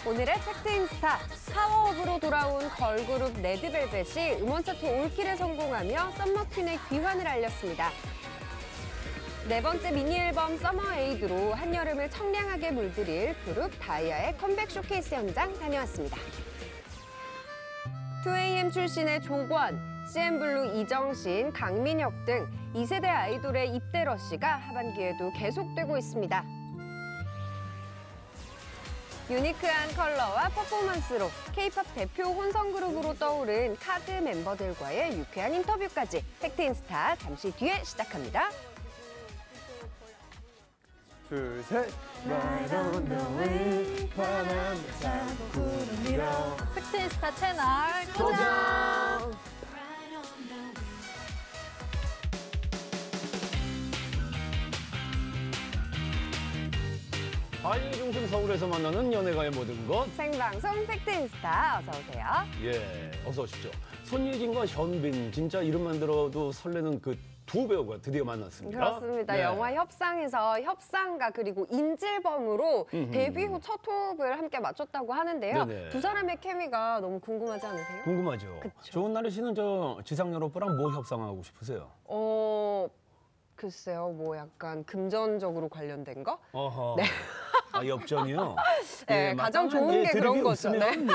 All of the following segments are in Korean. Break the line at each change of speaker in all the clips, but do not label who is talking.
오늘의 팩트인스타, 파워업으로 돌아온 걸그룹 레드벨벳이 음원 차트 올킬에 성공하며 썸머퀸의 귀환을 알렸습니다. 네 번째 미니 앨범 서머에이드로 한여름을 청량하게 물들일 그룹 다이아의 컴백 쇼케이스 현장 다녀왔습니다. 2AM 출신의 조건, CN블루 이정신, 강민혁 등 2세대 아이돌의 입대 러시가 하반기에도 계속되고 있습니다. 유니크한 컬러와 퍼포먼스로 K-팝 대표 혼성그룹으로 떠오른 카드 멤버들과의 유쾌한 인터뷰까지 팩트인스타 잠시 뒤에 시작합니다.
둘, 셋. Right on the way, 환한 사고 구름 밀어.
팩트인스타 채널
고정!
한일 중심 서울에서 만나는 연예가의 모든 것.
생방송 팩트인스타 어서 오세요.
예, 어서 오십시오. 손예진과 현빈, 진짜 이름만 들어도 설레는 그 두 배우가 드디어 만났습니다.
그렇습니다.
네.
영화 협상에서 협상가 그리고 인질범으로 데뷔 후 첫 호흡을 함께 맞췄다고 하는데요.
네네.
두 사람의 케미가 너무 궁금하지 않으세요?
궁금하죠.
그쵸.
좋은 날에 씨는 저 지상렬 오빠랑 뭐 협상하고 싶으세요?
글쎄요. 뭐 약간 금전적으로 관련된 거?
어허.
네.
아, 엽전이요?
네, 가장 좋은 게
드립이
그런 거죠.
없으면,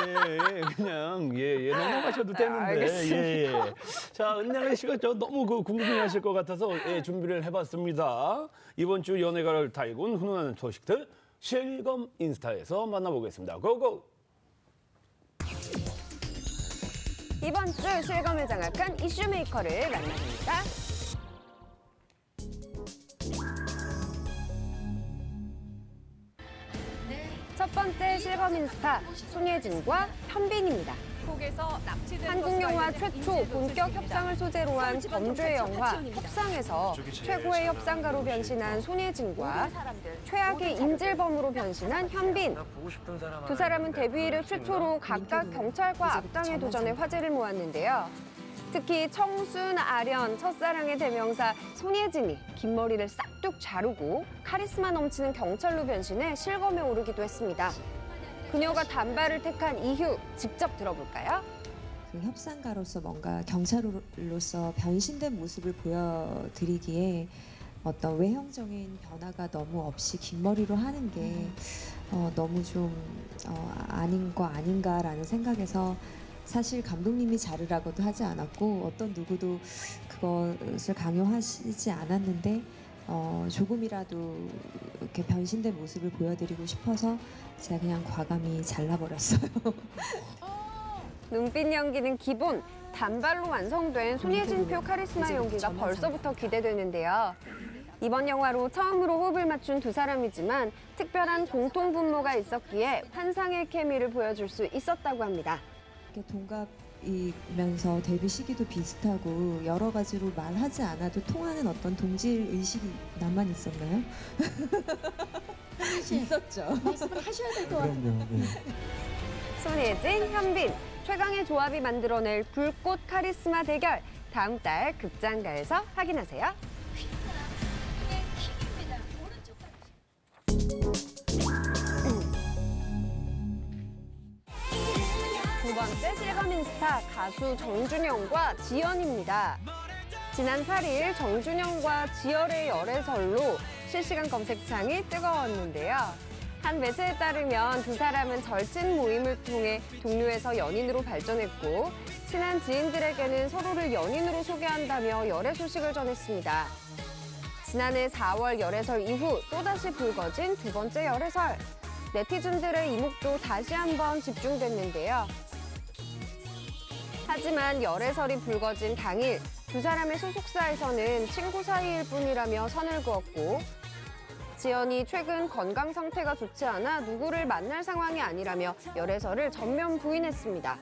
그냥, 넘어가셔도 되는데.
알겠습니다.
예. 자, 은양의 씨가 저 너무 궁금해 하실 것 같아서 준비를 해봤습니다. 이번 주 연예가를 달군 훈훈한 소식들 실검 인스타에서 만나보겠습니다. 고고!
이번 주 실검을 장악한 이슈메이커를 만나봅니다. 첫 번째 실검 인스타, 손예진과 현빈입니다. 한국 영화 최초 본격 협상을 소재로 한 범죄 영화 협상에서 최고의 협상가로 변신한 손예진과 최악의 인질범으로 변신한 현빈. 두 사람은 데뷔 이래 최초로 각각 경찰과 악당의 도전에 화제를 모았는데요. 특히 청순, 아련, 첫사랑의 대명사 손예진이 긴 머리를 싹둑 자르고 카리스마 넘치는 경찰로 변신해 실검에 오르기도 했습니다. 그녀가 단발을 택한 이유 직접 들어볼까요?
그 협상가로서 뭔가 경찰로서 변신된 모습을 보여드리기에 어떤 외형적인 변화가 너무 없이 긴 머리로 하는 게 너무 좀 아닌 거 아닌가라는 생각에서 사실 감독님이 자르라고도 하지 않았고 어떤 누구도 그것을 강요하시지 않았는데 조금이라도 이렇게 변신된 모습을 보여드리고 싶어서 제가 그냥 과감히 잘라버렸어요.
눈빛 연기는 기본, 단발로 완성된 손예진표 카리스마 연기가 벌써부터 기대되는데요. 이번 영화로 처음으로 호흡을 맞춘 두 사람이지만 특별한 공통 분모가 있었기에 환상의 케미를 보여줄 수 있었다고 합니다.
동갑이면서 데뷔 시기도 비슷하고 여러 가지로 말하지 않아도 통하는 어떤 동질 의식이 나만 있었나요? 있었죠.
말씀을 하셔야 될 것 같아요.
손예진, 현빈, 최강의 조합이 만들어낼 불꽃 카리스마 대결. 다음 달 극장가에서 확인하세요. 두 번째 실검 인스타, 가수 정준영과 지연입니다. 지난 8일 정준영과 지열의 열애설로 실시간 검색창이 뜨거웠는데요. 한 매체에 따르면 두 사람은 절친 모임을 통해 동료에서 연인으로 발전했고 친한 지인들에게는 서로를 연인으로 소개한다며 열애 소식을 전했습니다. 지난해 4월 열애설 이후 또다시 불거진 두 번째 열애설. 네티즌들의 이목도 다시 한번 집중됐는데요. 하지만 열애설이 불거진 당일 두 사람의 소속사에서는 친구 사이일 뿐이라며 선을 그었고 지연이 최근 건강 상태가 좋지 않아 누구를 만날 상황이 아니라며 열애설을 전면 부인했습니다.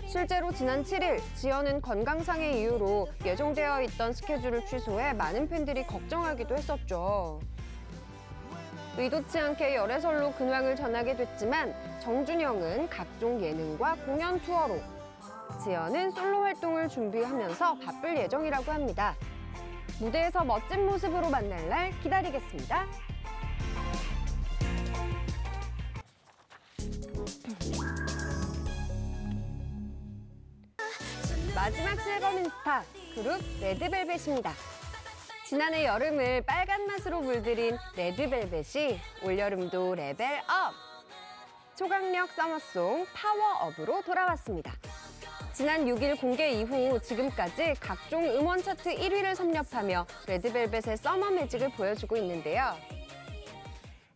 실제로 지난 7일 지연은 건강상의 이유로 예정되어 있던 스케줄을 취소해 많은 팬들이 걱정하기도 했었죠. 의도치 않게 열애설로 근황을 전하게 됐지만 정준영은 각종 예능과 공연 투어로 지연은 솔로 활동을 준비하면서 바쁠 예정이라고 합니다. 무대에서 멋진 모습으로 만날 날 기다리겠습니다. 마지막 실검 인스타 그룹 레드벨벳입니다. 지난해 여름을 빨간 맛으로 물들인 레드벨벳이 올여름도 레벨업! 초강력 서머송 파워업으로 돌아왔습니다. 지난 6일 공개 이후 지금까지 각종 음원 차트 1위를 섭렵하며 레드벨벳의 서머 매직을 보여주고 있는데요.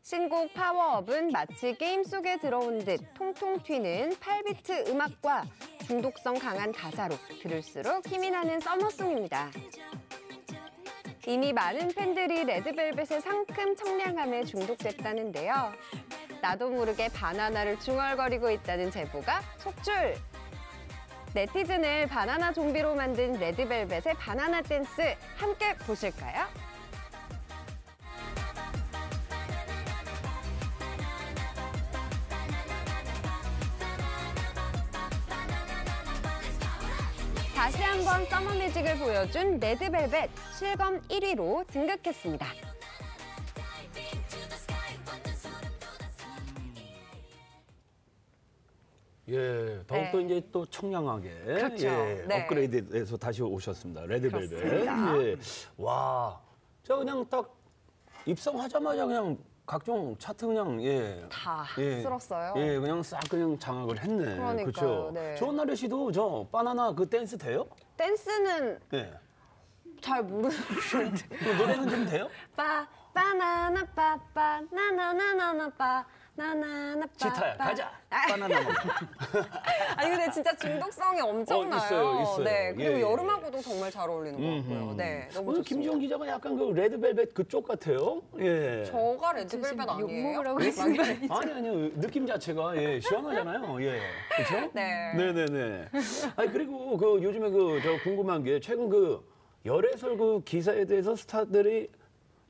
신곡 파워업은 마치 게임 속에 들어온 듯 통통 튀는 8비트 음악과 중독성 강한 가사로 들을수록 힘이 나는 서머송입니다. 이미 많은 팬들이 레드벨벳의 상큼 청량함에 중독됐다는데요. 나도 모르게 바나나를 중얼거리고 있다는 제보가 속출! 네티즌을 바나나 좀비로 만든 레드벨벳의 바나나 댄스 함께 보실까요? 다시 한번 서머 매직을 보여준 레드벨벳 실검 1위로 등극했습니다.
예, 더욱더 이제 또 청량하게
그렇죠.
예,
네.
업그레이드해서 다시 오셨습니다. 레드벨벳.
그렇습니다.
예. 와, 제가 그냥 딱 입성하자마자 그냥 각종 차트 그냥
다
예,
쓸었어요.
예, 그냥 싹 그냥 장악을 했네.
그러니까요,
그렇죠.
네.
조은나래 씨도 저 바나나 그 댄스 돼요?
댄스는
예.
잘 모르는데.
그 노래는 좀 돼요?
바나나 빠빠 나나나나나 빠 나나나 빠빠.
치타야, 가자. 바나나 먹자.
아니 근데 진짜 중독성이 엄청나요.
있어요.
네, 그리고
예, 예.
여름하고도 정말 잘 어울리는 것 같고요. 네, 너무
오늘
좋습니다.
김지영 기자가 약간 그 레드벨벳 그쪽 같아요. 예.
저가 레드벨벳 아니에요?
욕먹을 하고 있는 거 아니죠?
아니요. 느낌 자체가 예, 시원하잖아요. 예. 그렇죠?
네.
네네네. 아니 그리고 그 요즘에 그 저 궁금한 게 최근 그 열애설 그 기사에 대해서 스타들이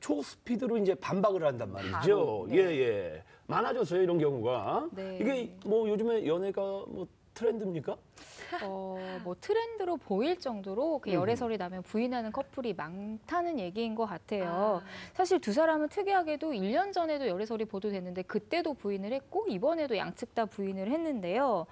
초스피드로 이제 반박을 한단 말이죠.
바로, 네.
예. 많아졌어요, 이런 경우가.
네.
이게 뭐 요즘에 연애가 뭐 트렌드입니까?
뭐 트렌드로 보일 정도로 그 열애설이 나면 부인하는 커플이 많다는 얘기인 것 같아요. 사실 두 사람은 특이하게도 1년 전에도 열애설이 보도됐는데 그때도 부인을 했고 이번에도 양측 다 부인을 했는데요.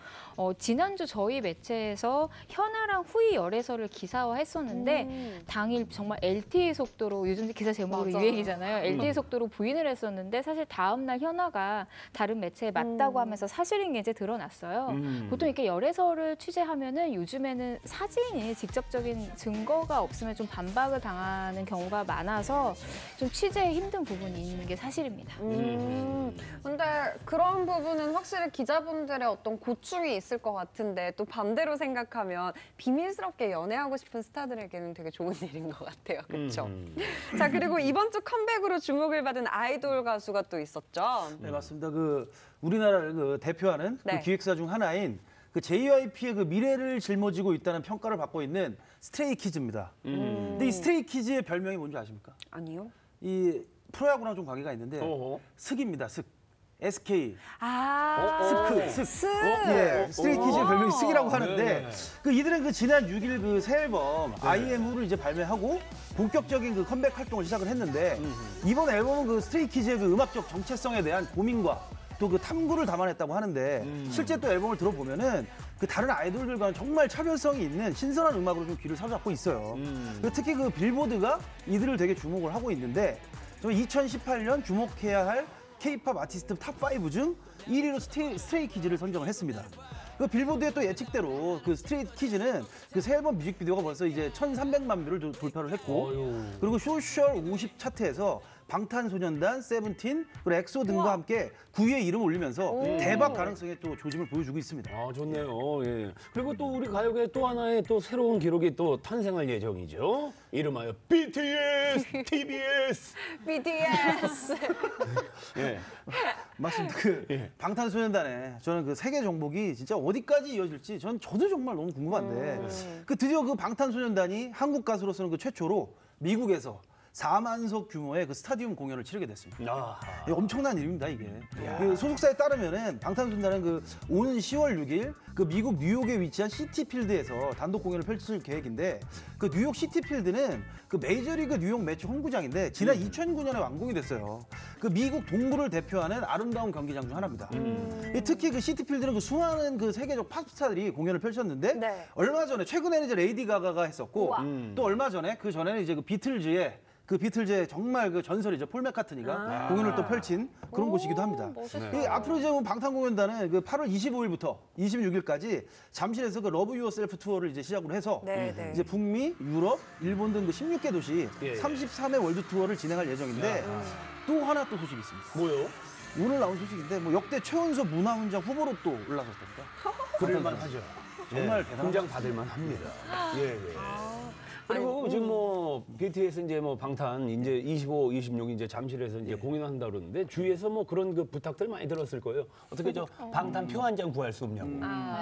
지난주 저희 매체에서 현아랑 후이 열애설을 기사화했었는데 당일 정말 LTE 속도로 요즘 기사 제목으로
맞아요.
유행이잖아요. LTE 속도로 부인을 했었는데 사실 다음 날 현아가 다른 매체에 맞다고 하면서 사실인 게 이제 드러났어요. 보통 이렇게 열애설을 취재하면은 요즘에는 사진이 직접적인 증거가 없으면 좀 반박을 당하는 경우가 많아서 좀 취재에 힘든 부분이 있는 게 사실입니다.
근데 그런 부분은 확실히 기자분들의 어떤 고충이 있을 것 같은데 또 반대로 생각하면 비밀스럽게 연애하고 싶은 스타들에게는 되게 좋은 일인 것 같아요. 그렇죠? 자, 그리고 이번 주 컴백으로 주목을 받은 아이돌 가수가 또 있었죠.
네, 맞습니다. 그 우리나라를 그 대표하는
네.
그 기획사 중 하나인 그 JYP의 그 미래를 짊어지고 있다는 평가를 받고 있는 스트레이키즈입니다. 근데 이 스트레이키즈의 별명이 뭔지 아십니까?
아니요.
이 프로야구랑 좀 관계가 있는데
어허.
스기입니다. 스. SK.
스.
스. 예, 스트레이키즈의 별명이 스기라고 하는데
네네.
그 이들은 그 지난 6일 그 새 앨범 IM을 이제 발매하고 본격적인 그 컴백 활동을 시작을 했는데 이번 앨범은 그 스트레이키즈의 그 음악적 정체성에 대한 고민과 또 그 탐구를 담아냈다고 하는데 실제 또 앨범을 들어보면은 그 다른 아이돌들과는 정말 차별성이 있는 신선한 음악으로 좀 귀를 사로잡고 있어요. 그리고 특히 그 빌보드가 이들을 되게 주목을 하고 있는데 2018년 주목해야 할 K-팝 아티스트 탑5 중 1위로 스트레이키즈를 선정을 했습니다. 그 빌보드의 또 예측대로 그 스트레이키즈는 그 새 앨범 뮤직비디오가 벌써 이제 1,300만 뷰를 돌파를 했고 그리고 소셜 50 차트에서 방탄소년단, 세븐틴, 그리고 엑소 등과 함께 9위에 이름을 올리면서 대박 가능성의 또 조짐을 보여주고 있습니다.
아, 좋네요. 예. 그리고 또 우리 가요계 또 하나의 또 새로운 기록이 또 탄생할 예정이죠. 이름하여 BTS, TBS.
BTS.
예.
맞습니다. 그
예.
방탄소년단의 저는 그 세계 정복이 진짜 어디까지 이어질지 저도 정말 너무 궁금한데 그 드디어 그 방탄소년단이 한국 가수로서는 그 최초로 미국에서 4만석 규모의 그 스타디움 공연을 치르게 됐습니다.
아하.
예, 엄청난 일입니다, 이게. 그 소속사에 따르면은 방탄소년단은 오는 10월 6일 그 미국 뉴욕에 위치한 시티필드에서 단독 공연을 펼칠 계획인데 그 뉴욕 시티필드는 그 메이저리그 뉴욕 매치 홈구장인데 지난 2009년에 완공이 됐어요. 그 미국 동부를 대표하는 아름다운 경기장 중 하나입니다. 특히 그 시티필드는 그 수많은 그 세계적 팝스타들이 공연을 펼쳤는데
네.
얼마 전에 최근에는 이제 레이디 가가가 했었고 또 얼마 전에 그 전에는 이제 그 비틀즈의 정말 그 전설이죠. 폴 맥카트니가 공연을 또 펼친 그런 곳이기도 합니다. 이 앞으로 이제 방탄공연단은 그 8월 25일부터 26일까지 잠실에서 그 러브 유어셀프 투어를 이제 시작으로 해서
네, 네.
이제 북미, 유럽, 일본 등 그 16개 도시
예.
33회 월드 투어를 진행할 예정인데 또 하나 또 소식이 있습니다.
뭐요?
오늘 나온 소식인데 뭐 역대 최연소 문화훈장 후보로 또 올라섰답니다.
그럴만 하죠.
정말
예,
대단하다.
훈장 받을만 합니다. 예, 예. 그리고 지금 뭐 BTS 이제 뭐 방탄 이제 25, 26 이제 잠실에서 이제 공연한다 그러는데 주위에서 뭐 그런 그 부탁들 많이 들었을 거예요. 어떻게 저 방탄 표 한 장 구할 수 없냐고.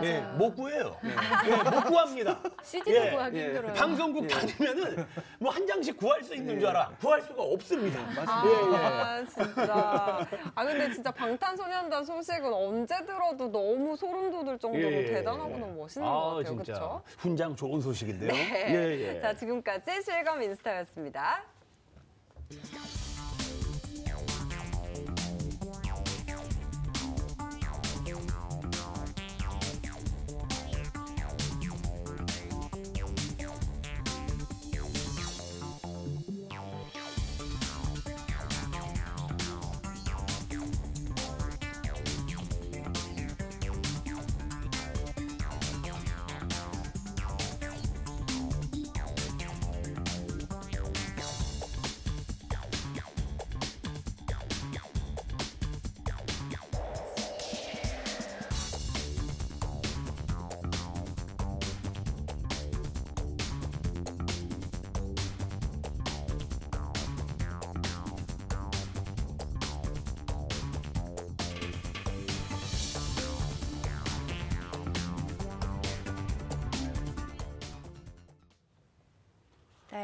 예, 못 구해요. 예, 못 구합니다.
CD도
예.
구하기 힘들어요.
방송국 다니면은 뭐 한 장씩 구할 수 있는 줄 알아. 구할 수가 없습니다.
아, 진짜. 아, 근데 진짜 방탄소년단 소식은 언제 들어도 너무 소름 돋을 정도로
예.
대단하고 너무 멋있는 것 같아요.
진짜
그렇죠?
훈장 좋은 소식인데요.
네.
예, 예.
자, 지금까지 실검 인스타였습니다.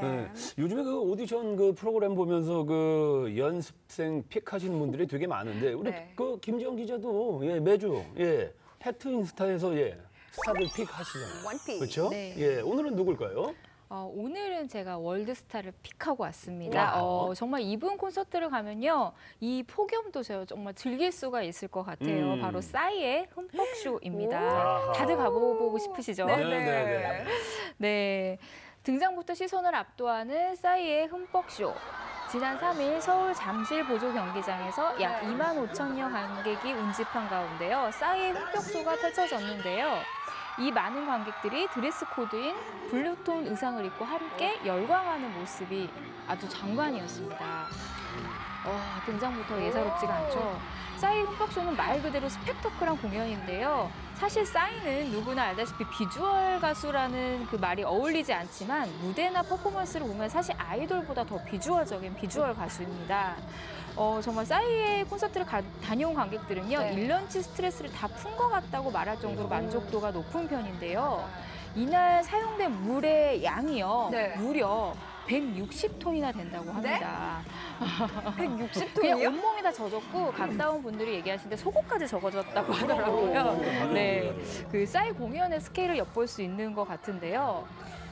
네. 요즘에 그 오디션 그 프로그램 보면서 그 연습생 픽하시는 분들이 되게 많은데 우리
네.
그 김지영 기자도 예, 매주 팩트 인스타에서 스타들 픽하시잖아요.
원픽.
그렇죠?
네.
예, 오늘은 누굴까요?
오늘은 제가 월드스타를 픽하고 왔습니다. 정말 이분 콘서트를 가면요, 이 폭염도 제가 정말 즐길 수가 있을 것 같아요. 바로 싸이의 흠뻑쇼입니다.
아하.
다들 가보고 싶으시죠?
네.
네. 등장부터 시선을 압도하는 싸이의 흠뻑쇼. 지난 3일 서울 잠실 보조 경기장에서 약 2만 5천여 관객이 운집한 가운데요, 싸이의 흠뻑쇼가 펼쳐졌는데요. 이 많은 관객들이 드레스 코드인 블루톤 의상을 입고 함께 열광하는 모습이 아주 장관이었습니다. 등장부터 예사롭지가 않죠. 싸이 흠뻑쇼는 말 그대로 스펙터클한 공연인데요. 사실 싸이는 누구나 알다시피 비주얼 가수라는 그 말이 어울리지 않지만 무대나 퍼포먼스를 보면 사실 아이돌보다 더 비주얼적인 비주얼 가수입니다. 정말 싸이의 콘서트를 다녀온 관객들은요,
네.
1년치 스트레스를 다 푼 것 같다고 말할 정도로 만족도가 높은 편인데요. 이날 사용된 물의 양이요,
네.
무려 160톤이나 된다고 합니다.
160톤이요?
그냥 온몸이 다 젖었고 갔다 온 분들이 얘기하시는데 속옷까지 적어졌다고 하더라고요. 네, 그 싸이 공연의 스케일을 엿볼 수 있는 것 같은데요.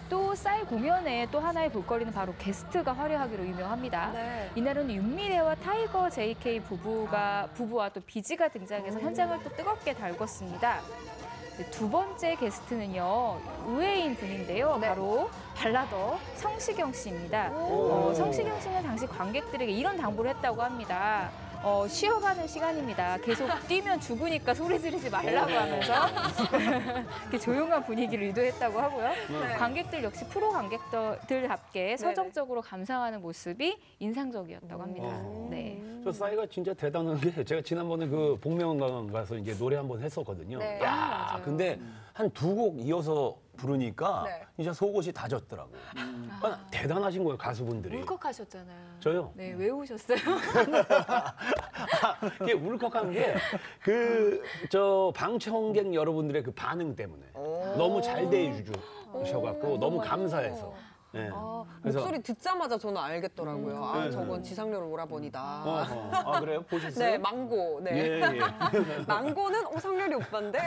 또 싸이 공연에 또 하나의 볼거리는 바로 게스트가 화려하기로 유명합니다.
네.
이날은 윤미래와 타이거 JK 부부와 또 비지가 등장해서 현장을 또 뜨겁게 달궜습니다. 두 번째 게스트는요, 의외인 분인데요.
네.
바로 발라더 성시경 씨입니다. 성시경 씨는 당시 관객들에게 이런 당부를 했다고 합니다. 쉬어가는 시간입니다. 계속 뛰면 죽으니까 소리 지르지 말라고 하면서 이렇게 조용한 분위기를 유도했다고 하고요. 관객들 역시 프로 관객들답게 서정적으로 감상하는 모습이 인상적이었다고 합니다. 네.
저 싸이가 진짜 대단한 게 제가 지난번에 그 복면가왕 가서 이제 노래 한번 했었거든요.
네.
야,
맞아요.
근데 한 2곡 이어서 부르니까
네.
진짜 속옷이 다 젖더라고. 대단하신 거예요, 가수분들이.
울컥하셨잖아요.
저요?
네, 왜 우셨어요?
이게 울컥한 게 저 방청객 여러분들의 그 반응 때문에 너무 잘 대해주셔갖고 너무 감사해서 네.
아,
그래서-
목소리 듣자마자 저는 알겠더라고요. 아,
네.
저건 지상렬 오라버니다.
아, 그래요? 보셨어요?
네, 망고. 네.
예, 예.
망고는 오상렬이 오빠인데.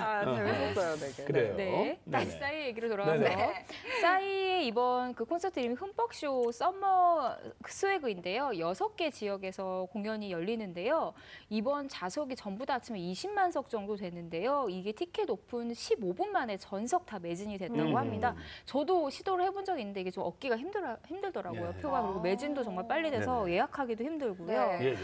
아, 재밌었어요, 되게.
그래요.
네, 다시
네네.
싸이 얘기로 돌아와서
네.
싸이의 이번 그 콘서트 이름이 흠뻑쇼 썸머 스웨그인데요. 6개 지역에서 공연이 열리는데요. 이번 좌석이 전부 다 합치면 20만 석 정도 되는데요. 이게 티켓 오픈 15분 만에 전석 다 매진이 됐다고 합니다. 저도 시도를 해본 적이 있는데 이게 좀 얻기가 힘들더라고요.
예.
표가. 그리고 매진도 정말 빨리 돼서
네네.
예약하기도 힘들고요.
네.
예, 예.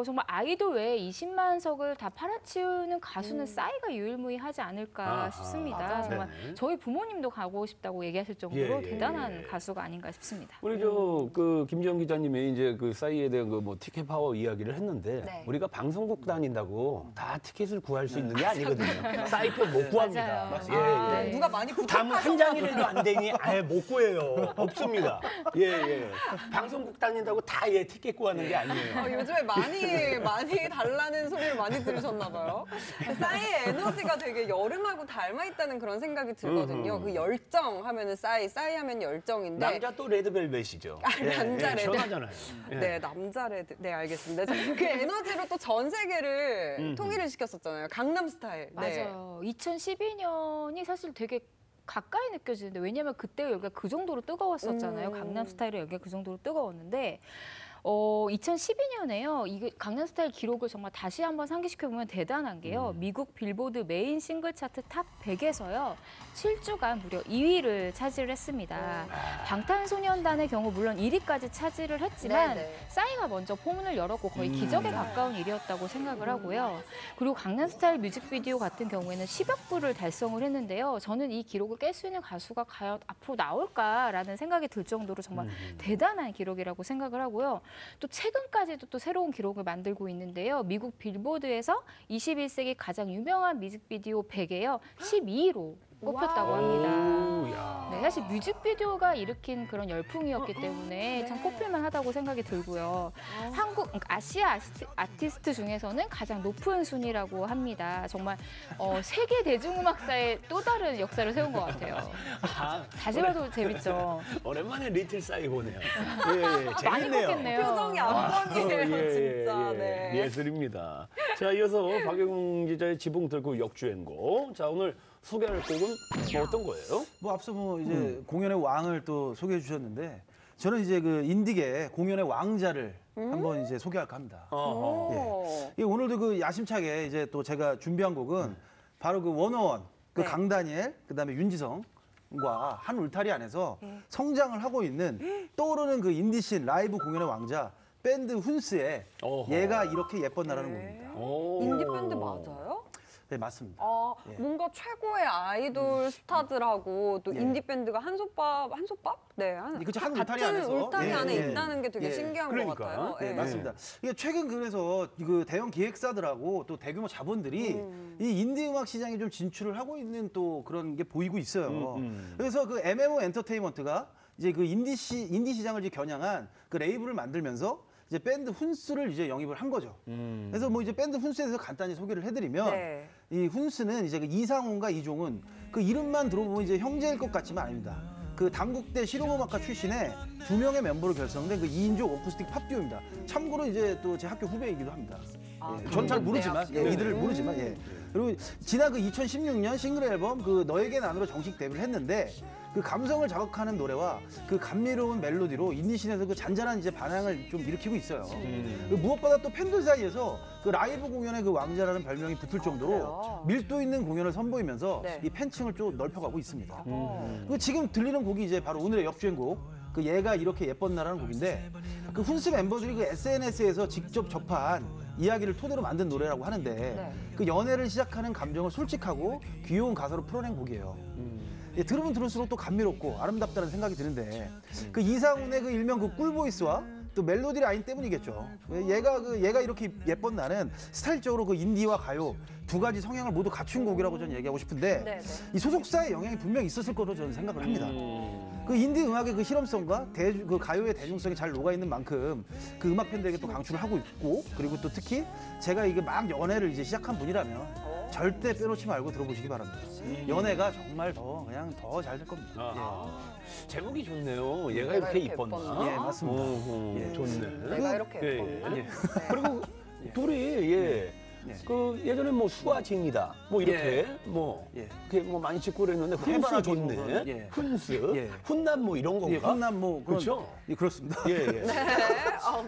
정말 아이돌 외에 20만 석을 다 팔아치우는 가수는 싸이가 유일무이하지 않을까
아하.
싶습니다.
맞아요.
정말
네네.
저희 부모님도 가고 싶다고 얘기하실 정도로
예, 예,
대단한
예.
가수가 아닌가 싶습니다.
우리 그 김지영 기자님이 이제 그 싸이에 대한 그 뭐 티켓 파워 이야기를 했는데
네.
우리가 방송국 다닌다고 다 티켓을 구할 수 있는 게 아니거든요. 싸이표 못 구합니다.
맞아요.
예, 예.
네.
누가 많이
담은 한 장이라도 안 되니 아예 못 구해요. 없습니다. 예, 예. 방송국 다닌다고 다 예 티켓 구하는 게 아니에요.
요즘에 많이 달라는 소리를 많이 들으셨나 봐요. 싸이의 에너지가 되게 여름하고 닮아 있다는 그런 생각이 들거든요. 그 열정 하면은 싸이 하면 열정인데.
남자 또 레드벨벳이죠.
남자 레드.
시원하잖아요. 예.
네, 남자 레드. 네, 알겠습니다. 저는 그 에너지로 또 전 세계를 통일을 시켰었잖아요. 강남 스타일. 네.
맞아요. 2012년이 사실 되게 가까이 느껴지는데 왜냐면 그때 여기가 그 정도로 뜨거웠었잖아요. 강남 스타일의 여기가 그 정도로 뜨거웠는데 2012년에요. 이 강남 스타일 기록을 정말 다시 한번 상기시켜보면 대단한 게요. 미국 빌보드 메인 싱글 차트 탑 100에서요. 7주간 무려 2위를 차지를 했습니다. 방탄소년단의 경우 물론 1위까지 차지를 했지만
네네.
싸이가 먼저 포문을 열었고 거의 기적에 가까운 일이었다고 생각을 하고요. 그리고 강남 스타일 뮤직비디오 같은 경우에는 10억 불을 달성을 했는데요. 저는 이 기록을 깰 수 있는 가수가 과연 앞으로 나올까라는 생각이 들 정도로 정말 대단한 기록이라고 생각을 하고요. 또 최근까지도 또 새로운 기록을 만들고 있는데요. 미국 빌보드에서 21세기 가장 유명한 뮤직비디오 100에요. 12위로 뽑혔다고 합니다.
오, 야.
네, 사실 뮤직비디오가 일으킨 그런 열풍이었기 때문에 참 꼽힐만 하다고 생각이 들고요. 한국, 아시아 아티스트 중에서는 가장 높은 순위라고 합니다. 정말 세계 대중음악사에 또 다른 역사를 세운 것 같아요.
아,
다시 봐도 재밌죠.
오랜만에 리틀 싸이 보네요. 예, 예.
많이
재밌네요.
컸겠네요.
표정이 안방이에요, 진짜. 네.
예술입니다. 자, 이어서 박영웅 기자의 지붕 뚫고 역주행고. 자, 오늘 소개할 곡은 뭐 어떤 거예요?
뭐 앞서 뭐 이제 공연의 왕을 또 소개해 주셨는데 저는 이제 그 인디계 공연의 왕자를 한번 이제 소개할까 합니다.
오.
예, 오늘도 그 야심차게 이제 또 제가 준비한 곡은 바로 그 원어원, 그
네.
강다니엘, 그다음에 윤지성과 한 울타리 안에서 성장을 하고 있는 떠오르는 그 인디씬 라이브 공연의 왕자 밴드 훈스의
어허.
얘가 이렇게 예뻤나라는 곡입니다.
오.
인디밴드 맞아요?
네, 맞습니다.
아,
예.
뭔가 최고의 아이돌 스타들하고 또
예.
인디밴드가 한솥밥? 네,
그쵸, 한 울타리
같은
안에서.
울타리
예,
안에
예.
있다는 게 되게
예.
신기한
그러니까.
것 같아요.
네,
예.
맞습니다. 이게 최근 그래서 그 대형 기획사들하고 또 대규모 자본들이 이 인디 음악 시장에 좀 진출을 하고 있는 또 그런 게 보이고 있어요. 그래서 그 MMO 엔터테인먼트가 이제 그 인디 시장을 이제 겨냥한 그 레이블을 만들면서 이제 밴드 훈스를 이제 영입을 한 거죠. 그래서 뭐 이제 밴드 훈스에 대해서 간단히 소개를 해드리면
네.
이 훈스는 이제 그 이상훈과 이종은 그 이름만 들어보면 이제 형제일 것 같지만 아닙니다. 그 당국대 실용음악과 출신의 2명의 멤버로 결성된 그 2인조 오쿠스틱 팝듀오입니다. 참고로 이제 또 제 학교 후배이기도 합니다. 예, 전 잘 모르지만, 예, 이들을 모르지만, 예. 그리고 지난 그 2016년 싱글 앨범 그 너에게 난으로 정식 데뷔를 했는데 그 감성을 자극하는 노래와 그 감미로운 멜로디로 인디씬에서 그 잔잔한 이제 반향을 좀 일으키고 있어요. 그 무엇보다 또 팬들 사이에서 그 라이브 공연의 그 왕자라는 별명이 붙을 정도로
그래요?
밀도 있는 공연을 선보이면서
네.
이 팬층을 좀 넓혀가고 있습니다. 그 지금 들리는 곡이 이제 바로 오늘의 역주행곡 그 얘가 이렇게 예뻤나라는 곡인데 그 훈스 멤버들이 그 SNS에서 직접 접한 이야기를 토대로 만든 노래라고 하는데
네.
그 연애를 시작하는 감정을 솔직하고 귀여운 가사로 풀어낸 곡이에요. 예, 들으면 들을수록 또 감미롭고 아름답다는 생각이 드는데 그 이상훈의 그 일명 그 꿀보이스와 또 멜로디 라인 때문이겠죠. 얘가 이렇게 예뻤나는 스타일적으로 그 인디와 가요 두 가지 성향을 모두 갖춘 곡이라고 저는 얘기하고 싶은데
네, 네.
이 소속사의 영향이 분명히 있었을 거로 저는 생각을 합니다. 그 인디 음악의 그 실험성과 그 가요의 대중성이 잘 녹아 있는 만큼 그 음악 팬들에게 또 강추를 하고 있고 그리고 또 특히 제가 이게 막 연애를 이제 시작한 분이라면 절대 빼놓지 말고 들어보시기 바랍니다. 연애가 정말 그냥 더 잘 될 겁니다.
제목이 좋네요. 얘가
내가
이렇게
이렇게
이뻤나?
예뻤나?
예, 맞습니다.
예, 좋네.
내가 이렇게
예,
예뻤나?
예.
네.
그리고 둘이
예.
그 예전에 뭐 수아쟁이다 뭐 이렇게 뭐
예.
이렇게 뭐 많이 찍고 그랬는데
해바라기
훈수 좋네.
뭐 그런, 예.
훈수,
예.
훈남 뭐 이런 건가?
예, 훈남 뭐 그런,
그렇죠?
예, 그렇습니다.
예, 예.
네.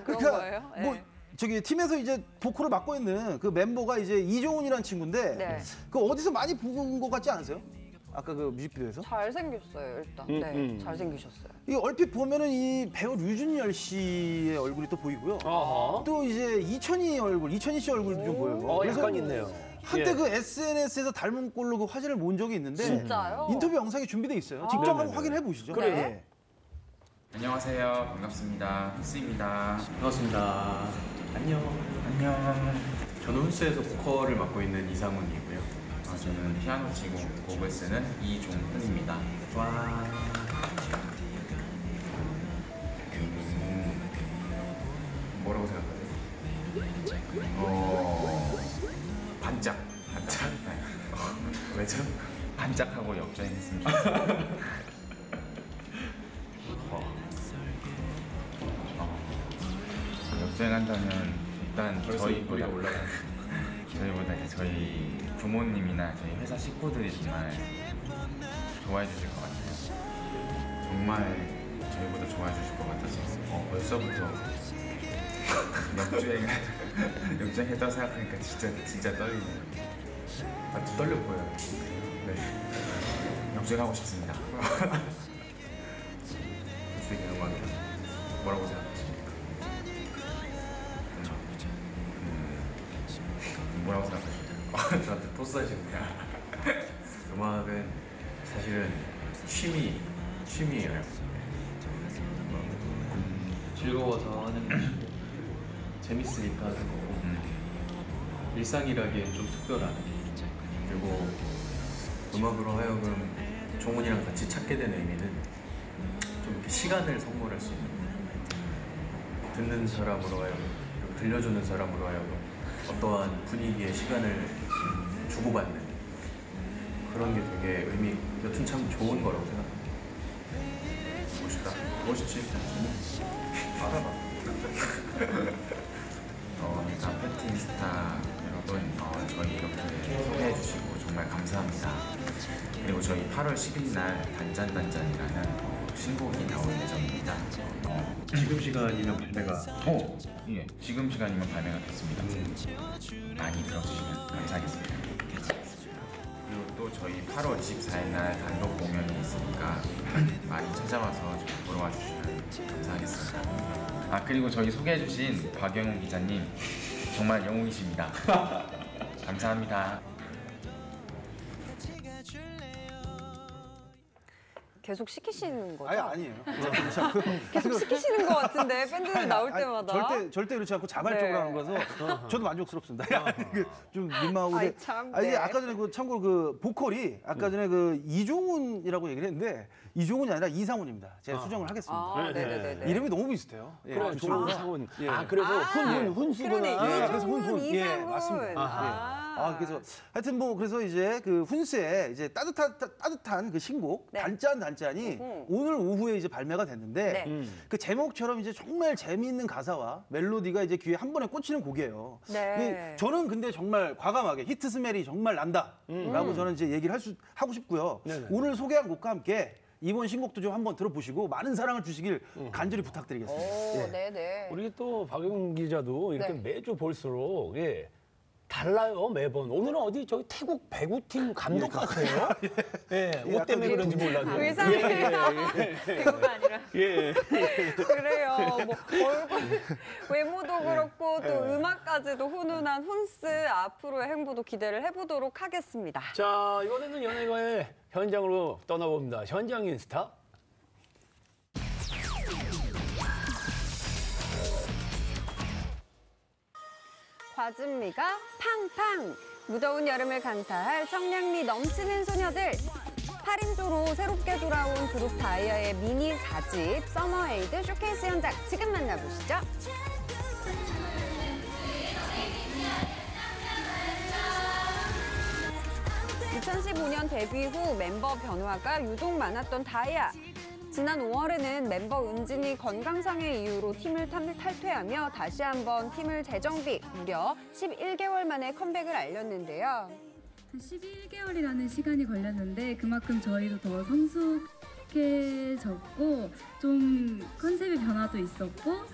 그런 거예요? 네.
뭐 저기 팀에서 이제 보컬을 맡고 있는 그 멤버가 이제 이종훈이라는 친구인데
네.
그 어디서 많이 본 것 같지 않으세요? 아까 그 뮤직비디오에서?
잘생겼어요, 일단. 네, 잘생기셨어요.
이 얼핏 보면은 이 배우 류준열 씨의 얼굴이 또 보이고요.
어허.
또 이제 이천희 씨 얼굴도 좀 보여요. 그래서
약간 있네요.
한때
예.
그 SNS에서 닮은 꼴로 그 화제를 모은 적이 있는데
진짜요?
인터뷰 영상이 준비돼 있어요. 직접 한번
네네네.
확인해 보시죠.
그래요?
예.
안녕하세요. 반갑습니다. 훈스입니다.
반갑습니다. 안녕. 저는 훈스에서 보컬을 맡고 있는 이상훈이고요.
저는 피아노 치고 곡을 쓰는 이종훈입니다.
와.
뭐라고 생각하세요? 반짝. 네. 왜죠? 반짝하고 역주행했으면 좋겠어요. 역주행한다면 일단 저희보다 이제 저희 부모님이나 저희 회사 식구들이 정말 좋아해 주실 것 같아요. 정말 저희보다 좋아해 주실 것 같아서 벌써부터 역주행했다고 생각하니까 진짜 떨리네요.
좀 떨려 보여요.
네, 역주행하고 싶습니다.
되게 영광이다.
뭐라고 생각하십니까? 뭐라고 생각하십니까?
저한테 토스하시는구나. 음악은 사실은 취미예요. 즐거워서 하는 것이고 재밌으니까 하는 거고 일상이라기엔 좀 특별한 그리고 음악으로 하여금 종훈이랑 같이 찾게 된 의미는 좀 이렇게 시간을 선물할 수 있는 듣는 사람으로 하여금 그리고 들려주는 사람으로 하여금 어떠한 분위기의 시간을 주고받는 그런 게 되게 여튼 참 좋은 거라고 생각합니다.
멋있다.
멋있지?
알아봐. 일단 팬티스타 여러분, 저희 이렇게 소개해 주시고 정말 감사합니다. 그리고 저희 8월 10일 날 단짠단짠이라는 신곡이 나올 예정입니다.
지금 시간이면 발매가
예, 지금 시간이면 발매가 됐습니다. 많이 들어주시면 감사하겠습니다. 그리고 또 저희 8월 24일 날 단독 공연이 있으니까 많이 찾아와서 저희 보러 와주시면 감사하겠습니다. 그리고 저희 소개해주신 박영훈 기자님 정말 영웅이십니다. 감사합니다.
계속 시키시는 거죠?
아니에요.
계속 시키시는 것 같은데 밴드들 나올 때마다.
절대 그렇지 않고 자발적으로
네.
하는 거라서 저도 만족스럽습니다. 좀 민망하고.
아이, 참,
이게
네.
아까 전에 참고로 그 보컬이 아까 전에 그 이종훈이라고 얘기를 했는데 이종훈이 아니라 이상훈입니다. 제가 수정을 하겠습니다.
아, 네네네.
이름이 너무 비슷해요. 예,
그래,
그
좋은
친구가.
상훈.
예.
그래서
그러네.
훈수구나.
그래서 훈훈.
이종훈,
예,
이상훈.
맞습니다. 그래서 하여튼 뭐 그래서 이제 그 훈스의 이제 따뜻한 그 신곡
네.
단짠이 오늘 오후에 이제 발매가 됐는데
네.
그 제목처럼 이제 정말 재미있는 가사와 멜로디가 이제 귀에 한 번에 꽂히는 곡이에요.
네.
저는 근데 정말 과감하게 히트 스멜이 정말 난다라고 저는 이제 얘기를 하고 싶고요.
네네.
오늘 소개한 곡과 함께 이번 신곡도 좀 한번 들어보시고 많은 사랑을 주시길 간절히 부탁드리겠습니다.
오,
예.
네네.
우리 또 박영훈 기자도 이렇게
네.
매주 볼수록 달라요 매번. 오늘은 어디 저기 태국 배구팀 감독 같아요. 예, 옷 때문에 그런지 몰라도.
의상이 배우가 아니라.
예.
그래요. 뭐 얼굴, 외모도 그렇고 또 음악까지도 훈훈한 훈스 앞으로의 행보도 기대를 해보도록 하겠습니다.
자, 이번에는 연예가의 현장으로 떠나봅니다. 현장 인스타.
과즙미가 팡팡! 무더운 여름을 강타할 청량미 넘치는 소녀들! 할인조로 새롭게 돌아온 그룹 다이아의 미니 4집 서머 에이드 쇼케이스 현장 지금 만나보시죠. 2015년 데뷔 후 멤버 변화가 유독 많았던 다이아. 지난 5월에는 멤버 은진이 건강상의 이유로 팀을 탈퇴하며 다시 한번 팀을 재정비, 무려 11개월 만에 컴백을 알렸는데요.
11개월이라는 시간이 걸렸는데 그만큼 저희도 더 성숙해졌고 좀 컨셉의 변화도 있었고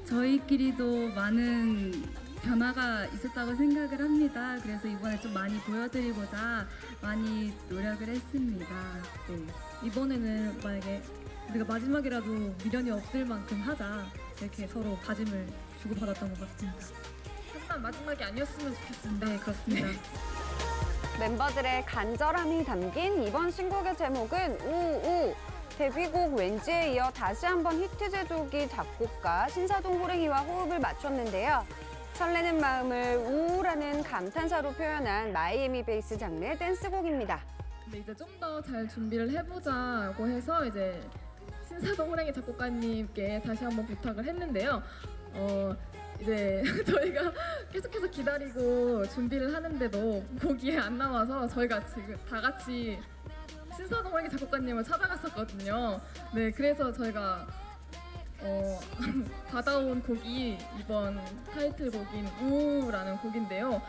저희끼리도 많은 변화가 있었다고 생각을 합니다. 그래서 이번에 좀 많이 보여드리고자 많이 노력을 했습니다.
네. 이번에는 만약에 우리가 마지막이라도 미련이 없을 만큼 하자 이렇게 서로 다짐을 주고받았던 것 같습니다. 하지만 마지막이 아니었으면 좋겠습니다. 네, 그렇습니다.
멤버들의 간절함이 담긴 이번 신곡의 제목은 우우. 데뷔곡 왠지에 이어 다시 한번 히트 제조기 작곡가 신사동 호랭이와 호흡을 맞췄는데요. 설레는 마음을 우우라는 감탄사로 표현한 마이애미 베이스 장르의 댄스곡입니다.
근데 이제 좀 더 잘 준비를 해보자고 해서 이제 신사동 호랭이 작곡가님께 다시 한번 부탁을 했는데요. 이제 저희가 계속해서 기다리고 준비를 하는데도 곡이 안 나와서 저희가 지금 다 같이 신사동 호랭이 작곡가님을 찾아갔었거든요. 네, 그래서 저희가 받아온 곡이 이번 타이틀곡인 우라는 곡인데요.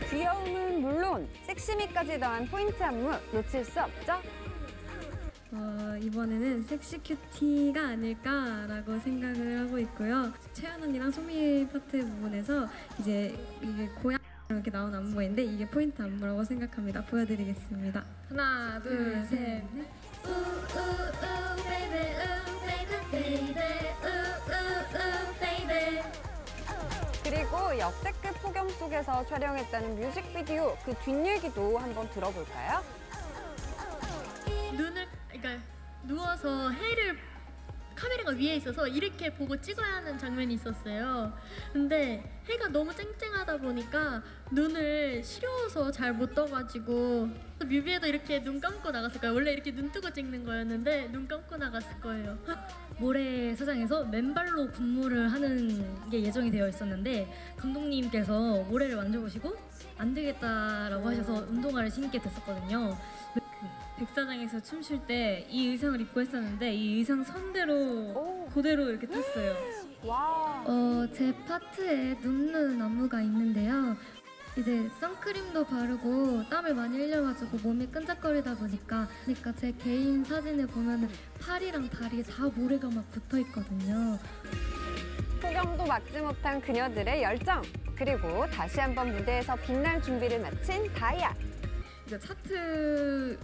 귀여움은 물론 섹시미까지 더한 포인트 안무 놓칠 수 없죠?
이번에는 섹시 큐티가 아닐까라고 생각을 하고 있고요. 채연 언니랑 소미 파트 부분에서 이제 이게 고양 이렇게 나온 안무인데 이게 포인트 안무라고 생각합니다. 보여드리겠습니다.
하나, 둘, 셋.
그리고 역대급 폭염 속에서 촬영했다는 뮤직비디오 그 뒷얘기도 한번 들어볼까요?
그러니까 누워서 해를 카메라가 위에 있어서 이렇게 보고 찍어야 하는 장면이 있었어요. 근데 해가 너무 쨍쨍하다 보니까 눈을 시려워서 잘 못 떠가지고 뮤비에도 이렇게 눈 감고 나갔을 거예요. 원래 이렇게 눈 뜨고 찍는 거였는데 눈 감고 나갔을 거예요.
모래사장에서 맨발로 군무를 하는 게 예정이 되어 있었는데 감독님께서 모래를 만져보시고 안 되겠다라고 하셔서 운동화를 신게 됐었거든요. 백사장에서 춤출 때 이 의상을 입고 했었는데 이 의상 선대로 그대로 이렇게 탔어요.
와.
제 파트에 눕는 안무가 있는데요. 이제 선크림도 바르고 땀을 많이 흘려가지고 몸이 끈적거리다 보니까 그러니까 제 개인 사진을 보면은 팔이랑 다리에 다 모래가 막 붙어 있거든요.
폭염도 막지 못한 그녀들의 열정. 그리고 다시 한번 무대에서 빛날 준비를 마친 다이아.
이제 차트에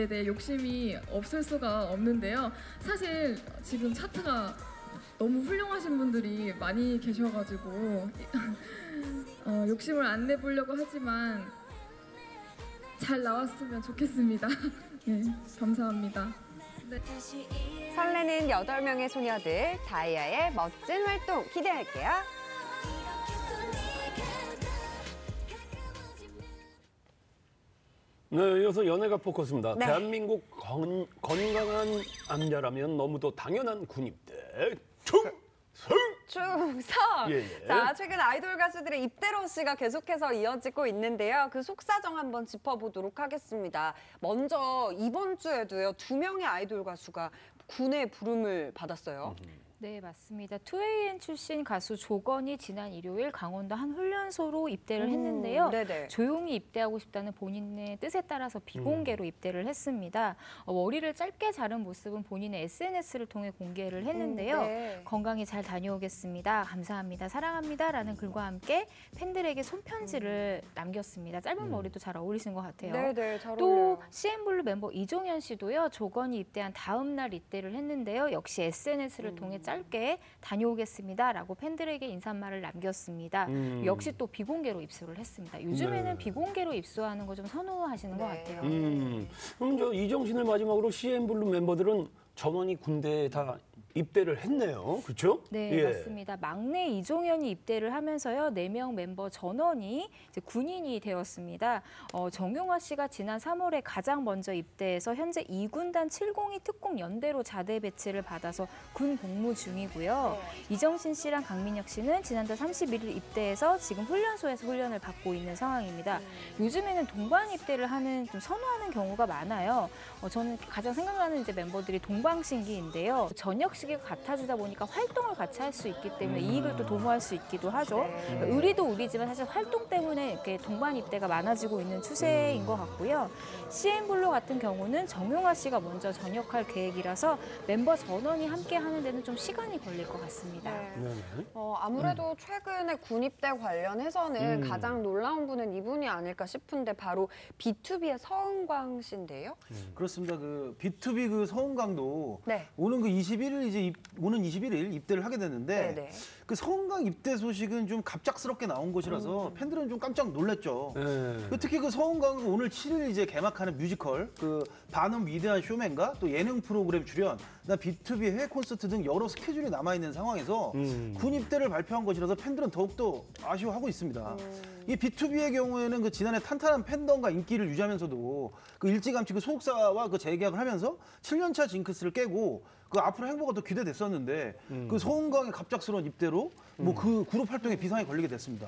대해 욕심이 없을 수가 없는데요. 사실 지금 차트가 너무 훌륭하신 분들이 많이 계셔가지고 욕심을 안 내보려고 하지만 잘 나왔으면 좋겠습니다. 네, 감사합니다. 네.
설레는 8명의 소녀들 다이아의 멋진 활동 기대할게요.
네, 이어서 연예가 포커스입니다.
네.
대한민국 건강한 남자라면 너무도 당연한 군입대 충성!
충성!
예.
자, 최근 아이돌 가수들의 입대러시가 계속해서 이어지고 있는데요. 그 속사정 한번 짚어보도록 하겠습니다. 먼저 이번 주에도요, 2명의 아이돌 가수가 군의 부름을 받았어요.
네, 맞습니다. 2AM 출신 가수 조건이 지난 일요일 강원도 한 훈련소로 입대를 했는데요.
네네.
조용히 입대하고 싶다는 본인의 뜻에 따라서 비공개로 입대를 했습니다. 머리를 짧게 자른 모습은 본인의 SNS를 통해 공개를 했는데요.
네.
건강히 잘 다녀오겠습니다. 감사합니다. 사랑합니다. 라는 글과 함께 팬들에게 손편지를 남겼습니다. 짧은 머리도 잘 어울리신 것 같아요.
네네, 잘
또
어울려요.
CN블루 멤버 이종현 씨도요. 조건이 입대한 다음 날 입대를 했는데요. 역시 SNS를 통해 짧게 다녀오겠습니다라고 팬들에게 인사말을 남겼습니다. 역시 또 비공개로 입수를 했습니다. 요즘에는
네.
비공개로 입수하는 거 좀 선호하시는 것
네.
같아요.
그럼 저 이정신을 마지막으로 CN블루 멤버들은 전원이 군대에 다 입대를 했네요. 그렇죠?
네,
예.
맞습니다. 막내 이종현이 입대를 하면서요. 4명 멤버 전원이 이제 군인이 되었습니다. 정용화 씨가 지난 3월에 가장 먼저 입대해서 현재 2군단 702 특공 연대로 자대 배치를 받아서 군 복무 중이고요. 이정신 씨랑 강민혁 씨는 지난달 31일 입대해서 지금 훈련소에서 훈련을 받고 있는 상황입니다. 요즘에는 동반 입대를 좀 선호하는 경우가 많아요. 저는 가장 생각나는 이제 멤버들이 동방신기인데요. 저녁 시기가 같아지다 보니까 활동을 같이 할 수 있기 때문에 이익을 또 도모할 수 있기도 하죠. 그러니까 의리도 의리지만 사실 활동 때문에 이렇게 동반 입대가 많아지고 있는 추세인 것 같고요. CN블루 같은 경우는 정용화 씨가 먼저 전역할 계획이라서 멤버 전원이 함께 하는 데는 좀 시간이 걸릴 것 같습니다.
아무래도 최근에 군 입대 관련해서는 가장 놀라운 분은 이분이 아닐까 싶은데 바로 B2B의 서은광 씨인데요.
그렇습니다. 그 B2B 그 서은광도
네.
오는 그 21일 오는 21일 입대를 하게 됐는데
네네.
그 서은광 입대 소식은 좀 갑작스럽게 나온 것이라서 팬들은 좀 깜짝 놀랐죠. 그 특히 그 서은광은 오늘 7일 이제 개막하는 뮤지컬 그 반음 위대한 쇼맨과 또 예능 프로그램 출연, 그다음 B2B 해외 콘서트 등 여러 스케줄이 남아 있는 상황에서 군 입대를 발표한 것이라서 팬들은 더욱더 아쉬워하고 있습니다. 이 B2B의 경우에는 그 지난해 탄탄한 팬덤과 인기를 유지하면서도 그 일찌감치 그 소속사와 그 재계약을 하면서 7년차 징크스를 깨고 그 앞으로 행보가 더 기대됐었는데 그 서은광의 갑작스러운 입대로 뭐 그 그룹 활동에 비상이 걸리게 됐습니다.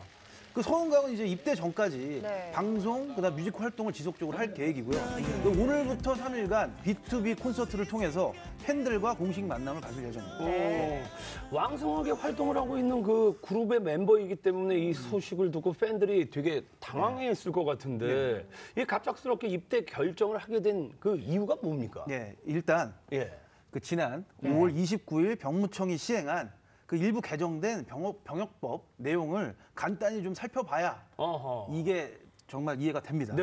그 서은광은 이제 입대 전까지 방송, 그다음 뮤지컬 활동을 지속적으로 할 계획이고요. 오늘부터 3일간 B2B 콘서트를 통해서 팬들과 공식 만남을 가질 예정입니다.
왕성하게 활동을 하고 있는 그 그룹의 멤버이기 때문에 이 소식을 듣고 팬들이 되게 당황했을 것 같은데 이 갑작스럽게 입대 결정을 하게 된 그 이유가 뭡니까?
네, 일단 그 지난 5월 29일 병무청이 시행한 그 일부 개정된 병역법 내용을 간단히 좀 살펴봐야 이게 정말 이해가 됩니다.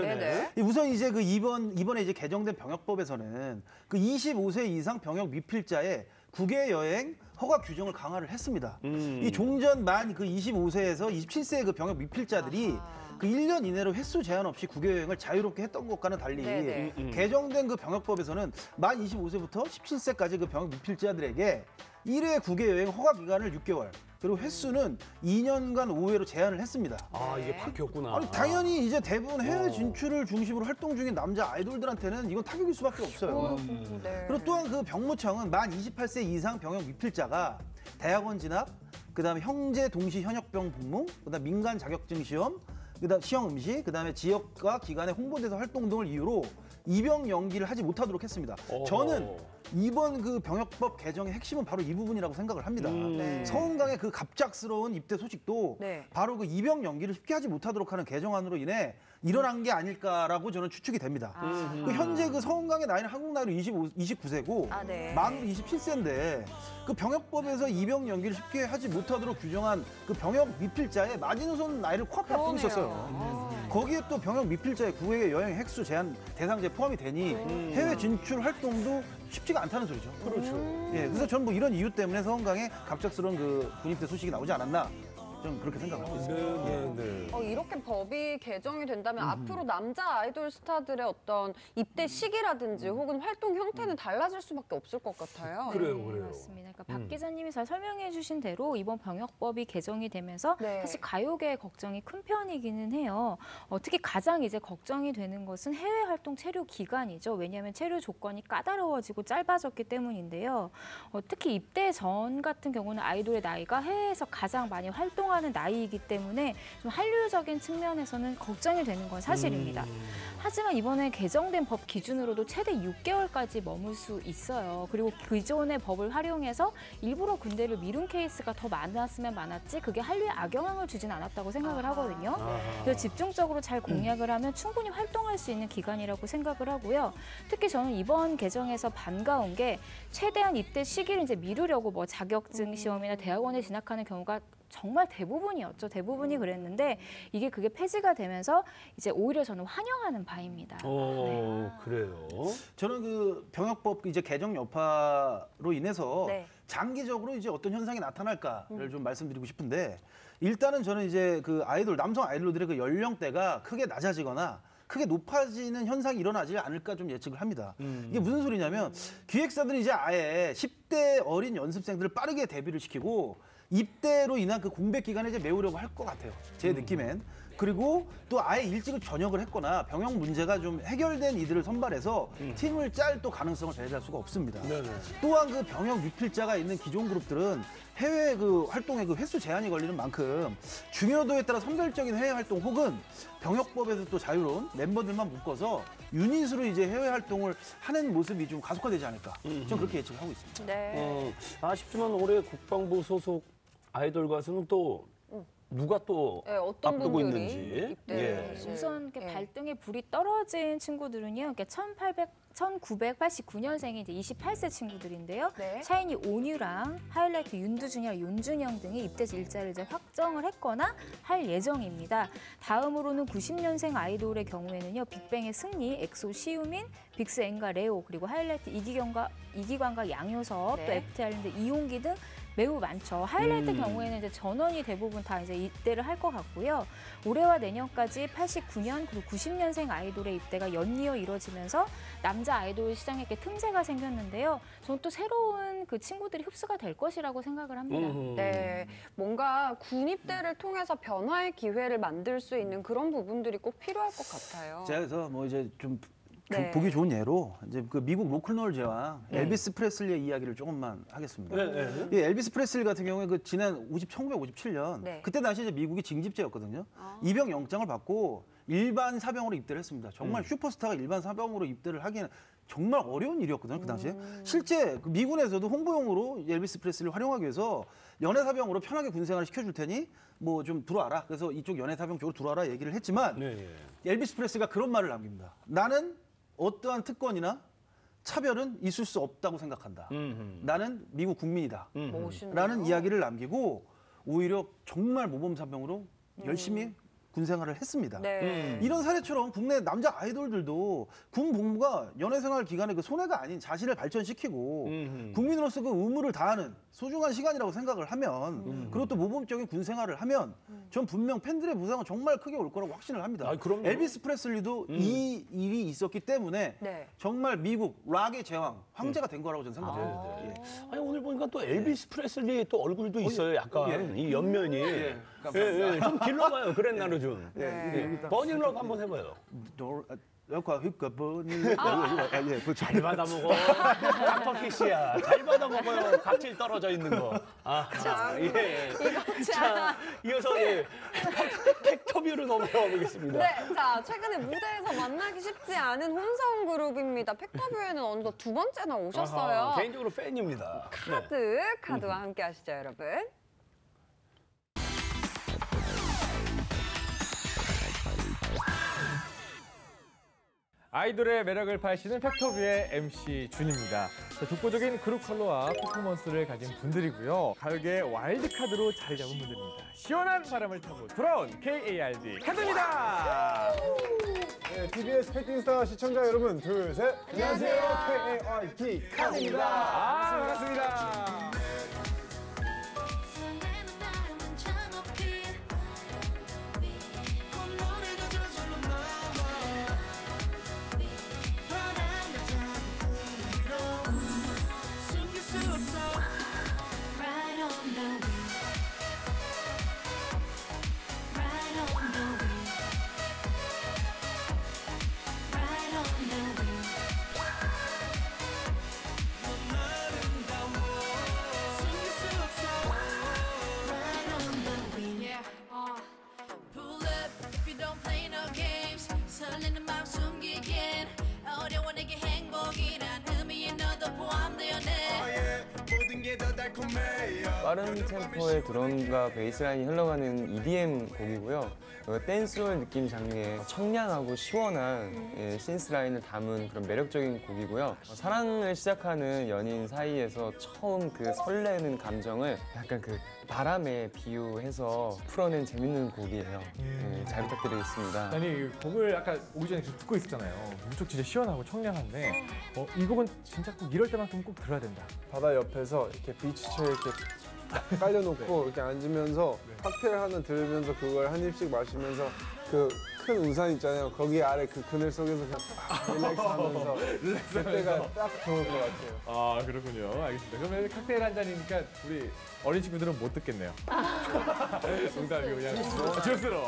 우선 이제 그 이번에 이제 개정된 병역법에서는 그 25세 이상 병역 미필자의 국외 여행 허가 규정을 강화를 했습니다. 이 종전 만 그 25세에서 27세의 그 병역 미필자들이 그 1년 이내로 횟수 제한 없이 국외 여행을 자유롭게 했던 것과는 달리 개정된 그 병역법에서는 만 25세부터 17세까지 그 병역 미필자들에게 1회 국외 여행 허가 기간을 6개월, 그리고 횟수는 2년간 5회로 제한을 했습니다.
아, 이게 바뀌었구나.
아니, 당연히 이제 대부분 해외 진출을 중심으로 활동 중인 남자 아이돌들한테는 이건 타격일 수밖에 없어요. 그리고 또한 그 병무청은 만 28세 이상 병역 미필자가 대학원 진학, 그다음에 형제 동시 현역병 복무, 그다음 민간 자격증 시험, 그다음 시험 음식, 그다음에 지역과 기관의 홍보대사 활동 등을 이유로 입영 연기를 하지 못하도록 했습니다. 저는 이번 그 병역법 개정의 핵심은 바로 이 부분이라고 생각을 합니다. 서은광의 그 갑작스러운 입대 소식도 바로 그 입영 연기를 쉽게 하지 못하도록 하는 개정안으로 인해 일어난 게 아닐까라고 저는 추측이 됩니다. 그 현재 그 서은광의 나이는 한국 나이로 29세고 만으로 27세인데 그 병역법에서 입영 연기를 쉽게 하지 못하도록 규정한 그 병역 미필자의 마지노선 나이를 코앞에 앞두고 있었어요. 거기에 또 병역 미필자의 국외 여행 횟수 제한 대상자에 포함이 되니 해외 진출 활동도 쉽지가 않다는 소리죠. 그래서 저는 뭐 이런 이유 때문에 서은광의 갑작스러운 그 군입대 소식이 나오지 않았나. 좀 그렇게 생각하고 있습니다.
이렇게 법이 개정이 된다면 앞으로 남자 아이돌 스타들의 어떤 입대 시기라든지 혹은 활동 형태는 달라질 수밖에 없을 것 같아요.
그래요.
맞습니다. 그러니까 박 기자님이 잘 설명해 주신 대로 이번 병역법이 개정이 되면서 사실 가요계의 걱정이 큰 편이기는 해요. 특히 가장 이제 걱정이 되는 것은 해외 활동 체류 기간이죠. 왜냐하면 체류 조건이 까다로워지고 짧아졌기 때문인데요. 특히 입대 전 같은 경우는 아이돌의 나이가 해외에서 가장 많이 활동하는 나이이기 때문에 좀 한류적인 측면에서는 걱정이 되는 건 사실입니다. 하지만 이번에 개정된 법 기준으로도 최대 6개월까지 머물 수 있어요. 그리고 기존의 법을 활용해서 일부러 군대를 미룬 케이스가 더 많았으면 많았지 그게 한류에 악영향을 주진 않았다고 생각을 하거든요. 그래서 집중적으로 잘 공략을 하면 충분히 활동할 수 있는 기간이라고 생각을 하고요. 특히 저는 이번 개정에서 반가운 게 최대한 입대 시기를 이제 미루려고 뭐 자격증 시험이나 대학원에 진학하는 경우가 정말 대부분이었죠. 대부분이 그랬는데 그게 폐지가 되면서 이제 오히려 저는 환영하는 바입니다.
그래요.
저는 그 병역법 이제 개정 여파로 인해서 장기적으로 이제 어떤 현상이 나타날까를 좀 말씀드리고 싶은데 일단은 저는 이제 그 남성 아이돌들의 그 연령대가 크게 낮아지거나 크게 높아지는 현상이 일어나지 않을까 좀 예측을 합니다. 이게 무슨 소리냐면 기획사들이 이제 아예 10대 어린 연습생들을 빠르게 데뷔를 시키고 입대로 인한 그 공백 기간에 이제 메우려고 할 것 같아요. 제 느낌엔. 그리고 또 아예 일찍 전역을 했거나 병역 문제가 좀 해결된 이들을 선발해서 팀을 짤 또 가능성을 배제할 수가 없습니다.
네네.
또한 그 병역 유필자가 있는 기존 그룹들은 해외 그 활동에 그 횟수 제한이 걸리는 만큼 중요도에 따라 선별적인 해외 활동 혹은 병역법에서 또 자유로운 멤버들만 묶어서 유닛으로 이제 해외 활동을 하는 모습이 좀 가속화되지 않을까. 좀 그렇게 예측을 하고 있습니다.
네.
아쉽지만 올해 국방부 소속 아이돌 가수는 또 누가 또
네, 어떤
앞두고
분들이
있는지.
입대를
우선 이렇게
예.
발등에 불이 떨어진 친구들은요. 이렇게 1989년생이 이제 28세 친구들인데요.
네.
샤이니 온유랑 하이라이트 윤두준이랑 윤준영 등이 입대 일자를 이제 확정을 했거나 할 예정입니다. 다음으로는 90년생 아이돌의 경우에는요. 빅뱅의 승리, 엑소 시우민, 빅스 앵가 레오, 그리고 하이라이트 이기광과 양효섭,
네.
또 FT 아일랜드 이용기 등 매우 많죠. 하이라이트 경우에는 이제 전원이 대부분 다 이제 입대를 할 것 같고요. 올해와 내년까지 89년 그리고 90년생 아이돌의 입대가 연이어 이뤄지면서 남자 아이돌 시장에 이렇게 틈새가 생겼는데요. 저는 또 새로운 그 친구들이 흡수가 될 것이라고 생각을 합니다.
네, 뭔가 군입대를 통해서 변화의 기회를 만들 수 있는 그런 부분들이 꼭 필요할 것 같아요.
제가 그래서 뭐 이제 좀
네.
보기 좋은 예로 이제 그 미국 로큰롤 제왕 엘비스 프레슬리의 이야기를 조금만 하겠습니다. 이 엘비스 프레슬리 같은 경우에 그 지난 1957년
네.
그때 당시 이제 미국이 징집제였거든요. 입영 영장을 받고 일반 사병으로 입대를 했습니다. 정말 슈퍼스타가 일반 사병으로 입대를 하기에는 정말 어려운 일이었거든요. 그 당시에 실제 그 미군에서도 홍보용으로 엘비스 프레슬리를 활용하기 위해서 연애 사병으로 편하게 군 생활을 시켜줄 테니 뭐 좀 들어와라. 그래서 이쪽 연애 사병 쪽으로 들어와라 얘기를 했지만 엘비스 프레슬리가 그런 말을 남깁니다. 나는 어떠한 특권이나 차별은 있을 수 없다고 생각한다. 나는 미국 국민이다.
멋있네요.
라는 이야기를 남기고 오히려 정말 모범사병으로 열심히 군 생활을 했습니다.
네.
이런 사례처럼 국내 남자 아이돌들도 군 복무가 연애 생활 기간에 그 손해가 아닌 자신을 발전시키고 국민으로서 그 의무를 다하는 소중한 시간이라고 생각을 하면 그리고 또 모범적인 군 생활을 하면 전 분명 팬들의 보상은 정말 크게 올 거라고 확신을 합니다.
아, 그럼요.
엘비스 프레슬리도 이 일이 있었기 때문에
네.
정말 미국 락의 제왕, 황제가 된 거라고 저는 생각합니다. 예.
아니 오늘 보니까 또 엘비스 프레슬리 또 얼굴도 있어요. 약간 이 옆면이. 좀 길러봐요. 그랬나로 좀. 버닝럭 한번 해봐요. 잘 받아 먹어. 깜빡이씨야. 잘 받아 먹어요. 각질 떨어져 있는 거. 예. 자, 이어서 팩터뷰로 넘어가 보겠습니다.
네, 자 최근에 무대에서 만나기 쉽지 않은 혼성 그룹입니다. 팩터뷰에는 어느덧 두 번째나 오셨어요.
아하, 개인적으로 팬입니다.
카드와 함께 하시죠, 여러분.
아이돌의 매력을 파헤치는 팩터뷰의 MC 준입니다. 독보적인 그룹 컬러와 퍼포먼스를 가진 분들이고요. 가요계의 와일드카드로 자리 잡은 분들입니다. 시원한 바람을 타고 돌아온 KARD 카드입니다.
네, TBS 팩팅스타 시청자 여러분, 둘, 셋. 안녕하세요. KARD 카드입니다.
반갑습니다.
빠른 템포의 드럼과 베이스라인이 흘러가는 EDM 곡이고요. 댄스홀 느낌 장르의 청량하고 시원한 신스 라인을 담은 그런 매력적인 곡이고요. 사랑을 시작하는 연인 사이에서 처음 그 설레는 감정을 약간 그 바람에 비유해서 풀어낸 재밌는 곡이에요. 네, 잘 부탁드리겠습니다.
아니, 곡을 아까 오기 전에 계속 듣고 있었잖아요. 무척 진짜 시원하고 청량한데 이 곡은 진짜 꼭 이럴 때만큼 꼭 들어야 된다.
바다 옆에서 이렇게 비치처에 이렇게 깔려놓고 이렇게 앉으면서 칵테일 하나 들으면서 그걸 한 입씩 마시면서 그 큰 우산 있잖아요. 거기 아래 그 그늘 속에서 그냥 릴렉스하면서 그때가 딱 좋을 것 같아요.
아 그렇군요. 알겠습니다. 그러면 칵테일 한 잔이니까 우리 어린 친구들은 못 듣겠네요. 농담이고 그냥 주스로.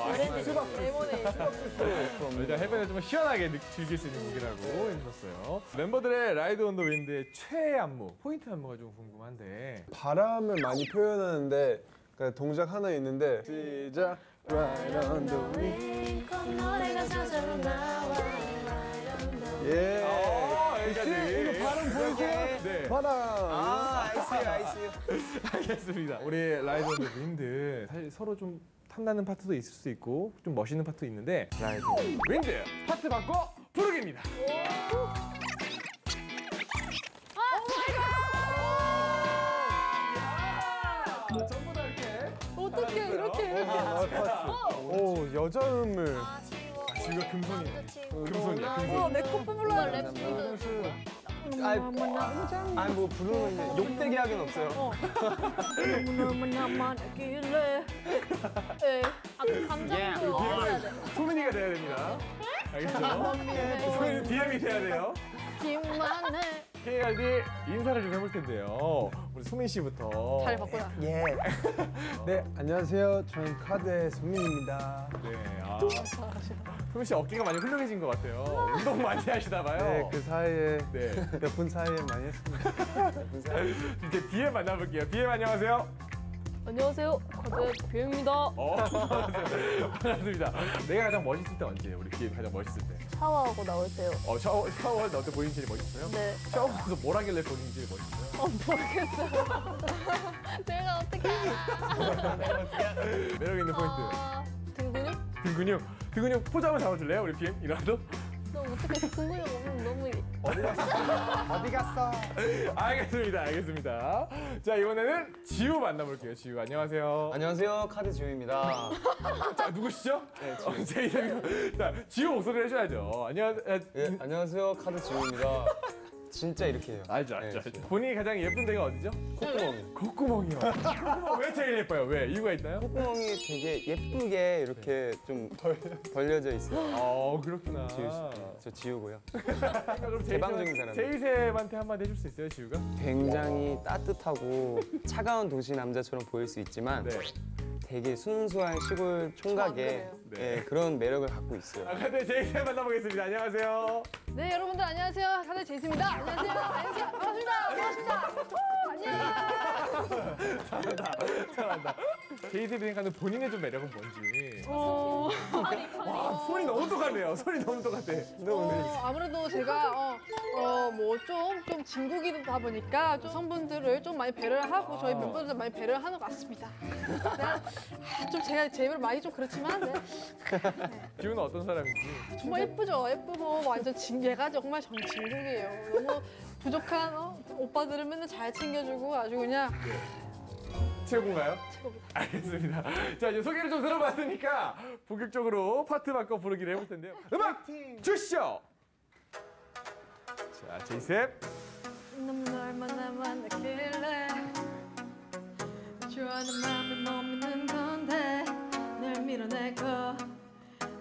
일단 해변에 좀 시원하게 즐길 수 있는 곡이라고 해주셨어요. 멤버들의 라이드 온 더 윈드의 최애 안무, 포인트 안무가 좀 궁금한데.
바람을 많이 표현하는데 그러니까 동작 하나 있는데 시작. Right on the wind. 예.
여기까지.
이거 바람 보이죠?
네.
바람.
아이스요.
알겠습니다. 우리 라이드 온 더 윈드 사실 서로 좀 탐나는 파트도 있을 수 있고 좀 멋있는 파트도 있는데 라이드 온 더 윈드 파트 바꿔 부르기입니다. 전부 다 이렇게.
어떻게 이렇게.
오 여자 음을.
지금 금손이네. 금손이야. 금손.
내코 뽑으려 랩.
아니 뭐 부르면 이제 욕되게 하긴 없어요.
너무너무나 많길래. 예. 감정도 알아야 돼.
소민이가 돼야 됩니다. 알겠죠? 소민이 DM이 돼야 돼요.
김만해.
KRD 인사를 좀 해볼 텐데요. 우리 소민 씨부터.
잘 바꿔라.
예. 네 안녕하세요. 저는 카드의 소민입니다.
네. 소민 씨 어깨가 많이 훌륭해진 것 같아요. 운동 많이 하시나 봐요.
네, 그 사이에
네.
몇 분 사이에 많이 했습니다.
이제 BM 만나볼게요. BM 안녕하세요.
안녕하세요. 카드 BM입니다.
반갑습니다. 내가 가장 멋있을 때 언제예요? 우리 BM 가장 멋있을 때?
샤워하고 나올 때요.
샤워할 때 어때 본인 제일 멋있어요?
네.
샤워하면서 뭘 하길래 본인 제일 멋있어요?
모르겠어요. 내가 어떻게 알아?
매력 있는 포인트.
등 근육?
등 근육 포즈 한번 잡아줄래요? 우리 BM 이라도?
너 어떻게 등 근육 없으면 너무
어디 갔어?
알겠습니다. 자 이번에는 지우 만나볼게요. 지우 안녕하세요.
안녕하세요. 카드 지우입니다.
자 누구시죠?
네,
제 이름이. 자 지우 목소리를 해줘야죠.
예, 안녕하세요. 카드 지우입니다. 진짜 이렇게 해요.
알죠. 본인이 가장 예쁜 데가 어디죠?
콧구멍.
콧구멍이요. 콧구멍 왜 제일 예뻐요? 왜? 이유가 있나요?
콧구멍이 되게 예쁘게 이렇게 좀 벌려져 있어요.
그렇구나.
저 지우고요.
그럼
개방적인 사람.
제이쌤한테 한마디 해줄 수 있어요, 지우가?
굉장히 따뜻하고 차가운 도시 남자처럼 보일 수 있지만 되게 순수한 시골 총각의 그런 매력을 갖고 있어요.
근데 제이쌤 만나보겠습니다. 안녕하세요.
네, 여러분들 안녕하세요. 카드 제이스입니다. 안녕하세요. 반갑습니다. 안녕.
잘한다. 제이쌤이 생각하는 본인의 좀 매력은 뭔지. 와, 소리 너무 똑같네요. 소리 너무 똑같아.
아무래도 제가 뭐 좀 진국이다 보니까 좀 성분들을 좀 많이 배려를 하고 저희 멤버들 많이 배려를 하는 것 같습니다. 좀 제가 제 입으로 많이 좀 그렇지만
지우는 어떤 사람인지.
정말 예쁘죠. 예쁘고 완전 얘가 정말 진국이에요. 너무 부족한 오빠들을 맨날 잘 챙겨주고 아주 그냥
최고인가요?
최고입니다.
알겠습니다. 자 이제 소개를 좀 들어봤으니까 본격적으로 파트 바꿔 부르기를 해볼 텐데요. 음악 주시죠. 자 제이쌤.
너무 얼마나 만났길래 좋아하는 마음이 못 믿는 건데 늘 밀어내고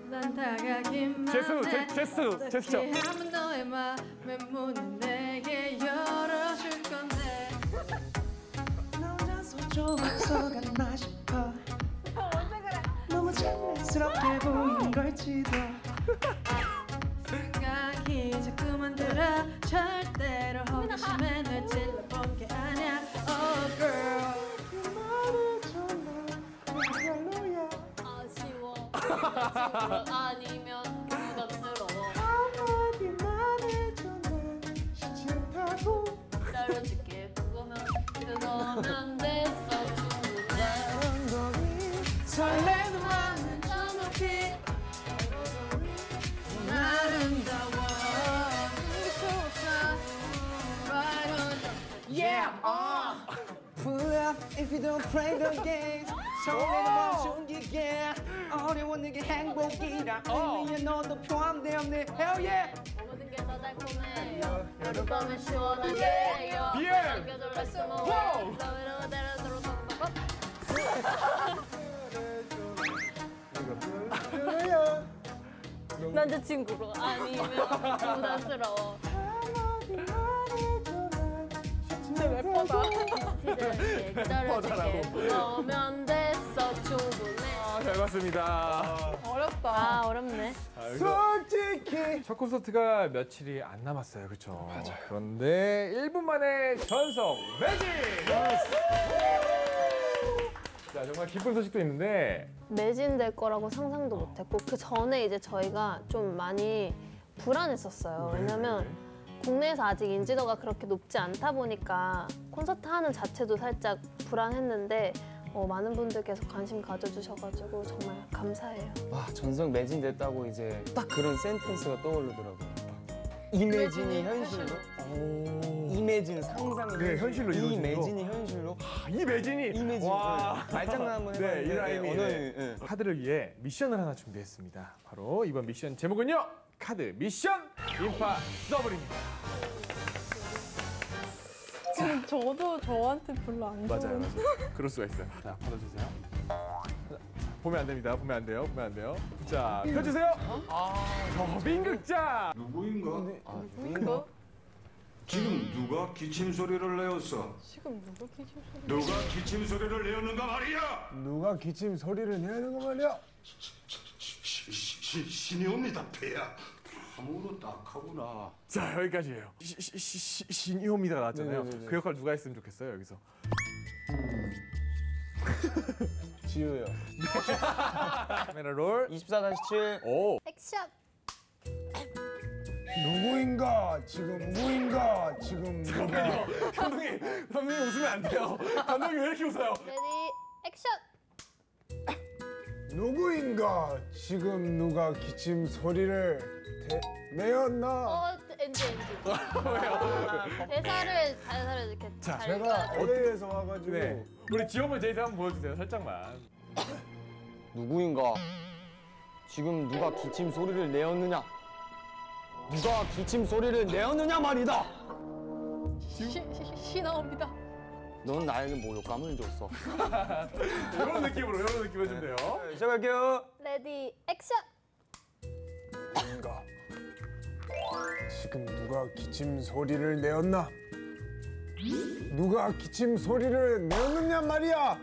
난 다가기만 해
제스처.
어떻게 하면 너의 맘의 문을 내게 열어줄 건데
나 혼자서 좋아서갔나 싶어 너무 장난스럽게 보이는 걸지도
생각이 자꾸만 들어 절대로 호기심에 널 찔러본 게 아니야 Oh girl 아쉬워 아니면 부담스러워
한마디만 해줘 난 싫다고
따라줄게 그거면 그거면 됐어 충분해 설레는 마음은 저 높이 아름다워 수 없어 Right on Yeah
Pull up if you don't play the game 설레는 마음 숨기게 어려운 내게 행복이란 의미에 너도 포함되어 없네 Hell yeah
모든 게 더 달콤해요 여름밤은 시원하게요
BM!
겨울날 숨어
와우!
남자친구로 아니면 부담스러워.
진짜 래퍼다.
기다릴게 기다려줄게. 그러면 됐어 충분해.
잘 봤습니다.
어렵다.
아 어렵네.
솔직히 첫 콘서트가 며칠이 안 남았어요, 그렇죠? 맞아요. 그런데 1분 만에 전성 매진! 자, 정말 기쁜 소식도 있는데
매진될 거라고 상상도 못했고 그 전에 이제 저희가 좀 많이 불안했었어요. 왜냐면 국내에서 아직 인지도가 그렇게 높지 않다 보니까 콘서트 하는 자체도 살짝 불안했는데 많은 분들께서 관심 가져주셔가지고 정말 감사해요.
와, 전성 매진됐다고 이제 딱 그런 센텐스가 떠오르더라고요. 이매진이 현실로? 이매진 상상이
네, 현실로 이루어진
이매진이 현실로?
이매진이!
이매진.
와.
말장난 한번
네,
해봤는데
이 라임이
오늘
카드를 위해 미션을 하나 준비했습니다. 바로 이번 미션 제목은요. 카드 미션 임파서블입니다.
지금 저도 저한테 별로 안 좋은.
맞아요. 그럴 수가 있어요. 자, 받아주세요. 보면 안 됩니다. 보면 안 돼요. 보면 안 돼요. 자, 펴주세요. 더빙극장.
누구인가?
누구인가?
지금 누가 기침 소리를 내었어?
지금 누가 기침 소리?
누가 기침 소리를 내었는가 말이야?
누가 기침 소리를 내는 거 말이야?
신이 옵니다, 폐야. 참으로 딱하구나.
자, 여기까지예요. 신이옵니다가 나왔잖아요.
네네네네.
그 역할 누가 했으면 좋겠어요, 여기서.
지우요.
카메라 롤.
24-7.
오.
액션.
누구인가? 지금 누구인가? 지금 누가?
감독님 웃으면 안 돼요. 감독님 왜 이렇게 웃어요?
레디 액션.
누구인가? 지금 누가 기침 소리를 내었나?
엔지. 대사를 이렇게
자,
잘
제가
읽어야 돼.
LA에서 와가지고
네. 우리 지원문 제이스 한번 보여주세요, 살짝만.
누구인가? 지금 누가 기침 소리를 내었느냐? 누가 기침 소리를 내었느냐 말이다.
시 나옵니다.
넌 나에게 뭐 욕감을 줬어?
이런 느낌으로 해주면 돼요.
시작할게요.
레디 액션.
누군가? 지금 누가 기침 소리를 내었나? 누가 기침 소리를 내었느냐 말이야?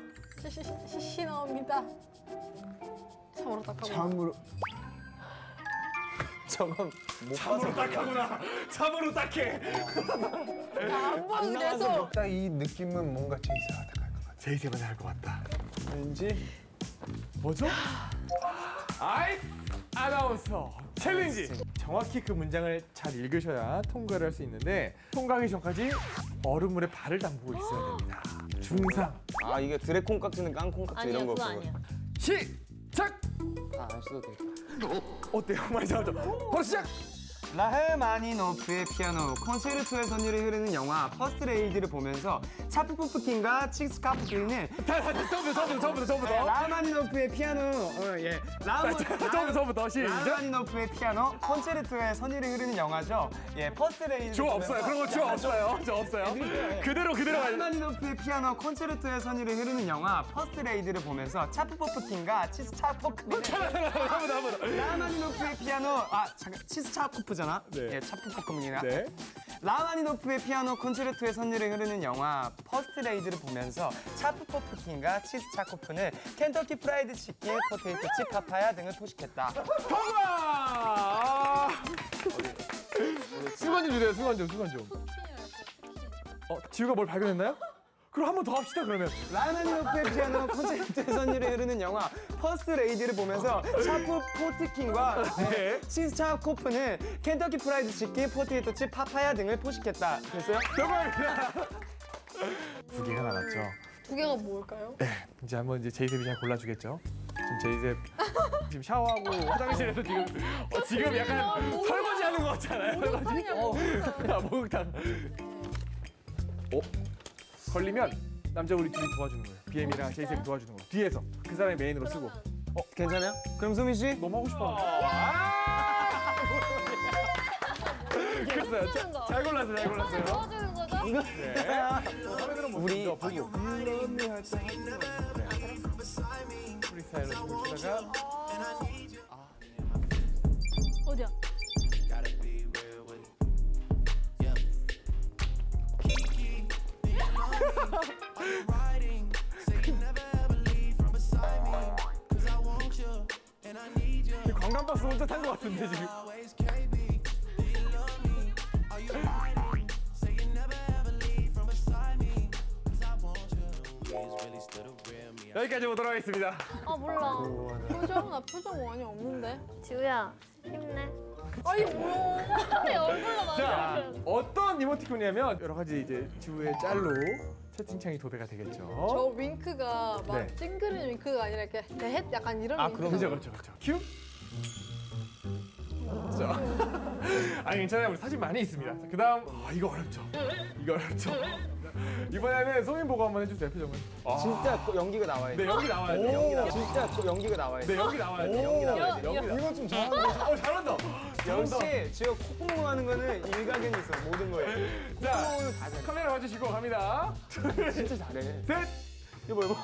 시 나옵니다. 참으로 딱하고.
참으로.
저건 못
참으로 딱하구나. 참으로 딱해.
안 보는 계속.
딱 이 느낌은 뭔가 제이스가 할것 같아.
제이스가 할것 같다.
왠지
뭐죠? 아이스 아나운서 챌린지. 정확히 그 문장을 잘 읽으셔야 통과를 할 수 있는데 통과하기 전까지 얼음물에 발을 담그고 있어야 됩니다. 중상.
아, 이게 드래곤 깍지는 깡콩 깍지 이런 거.
그거 아니야.
시작.
안 써도 되겠다.
어때요? 많이 잘하죠? 바로 시작.
라흐마니노프의 피아노 콘체르토의 선율이 흐르는 영화 퍼스트 레이디를 보면서 차프푸프킨과 칙스카프킨은
처음부터
라흐마니노프의 피아노
처음부터 시작.
라흐마니노프의 피아노 콘체르토의 선율이 흐르는 영화죠. 퍼스트 레이디
저 없어요. 그런 거 저 없어요. 저 없어요. 그대로
라흐마니노프의 피아노 콘체르토의 선율이 흐르는 영화 퍼스트 레이디를 보면서 차프푸프킨과 칙스카프킨은 라흐마니노프의 피아노 잠깐 칙스카프잖아.
네.
차프푸프킨이나
네.
라흐마니노프의 피아노 콘체르토의 선율이 흐르는 영화 퍼스트 레이디를 보면서 차프포프킨과 치즈차코프는 켄터키 프라이드 치킨, 포테이토 칩, 파파야 등을 포식했다.
통과! 수건 좀 주세요. 수건 좀. 지우가 뭘 발견했나요? 그럼 한 번 더 합시다 그러면.
라흐마니노프의 피아노 콘체르토의 선율이 흐르는 영화 퍼스트 레이디를 보면서 차프포트킨과 치즈차코프는 켄터키 프라이드 치킨, 포테이토 칩, 파파야 등을 포식했다. 됐어요?
정말입니다. 2개가 남았죠.
2개가 뭘까요?
네, 이제 한번 제이셉이 잘 골라주겠죠. 지금 제이셉 지금 샤워하고 화장실에서 지금 약간 설거지하는 것 같잖아요. 목욕탕. 걸리면 남자 우리 둘이 도와주는 거예요. BM이랑 제이셉이 도와주는 거예요. 뒤에서 그 사람이 메인으로 쓰고.
괜찮아요? 그럼 소민 씨?
너무 하고 싶어. 됐어요. 잘 골랐어요.
도와주는 거죠?
이거
네. 화면으로
우리
보고. 프리스타일로 춤을 추다가 깜빡스 혼자 탄 것 같은데 지금. 여기까지 보도록 하겠습니다.
아 몰라. 표정 나 표정 많이 없는데.
지우야 힘내.
아니 뭐야?
내 얼굴로 말해.
자, 어떤 이모티콘이냐면 여러 가지 이제 지우의 짤로 채팅창이 도배가 되겠죠.
저 윙크가 막
네.
찡그린 윙크가 아니라 이렇게 대헷 약간 이런 윙크.
그렇죠. 큐. 자, 아니 괜찮아요. 우리 사진 많이 있습니다. 자, 그다음 이거 어렵죠. 이번에는 소민 보고 한번 해주세요. 표정을.
진짜 연기가 나와야 돼.
네, 연기 나와야 돼.
진짜 연기가 나와야 돼.
네, 연기 나와야 돼.
이거 좀 잘한다.
잘한다.
역시 지금 콧구멍 하는 거는 일가견이 있어. 모든 거에.
자,
콧구멍은 다 잘해.
카메라 봐주시고 갑니다.
진짜 잘해.
셋.
이거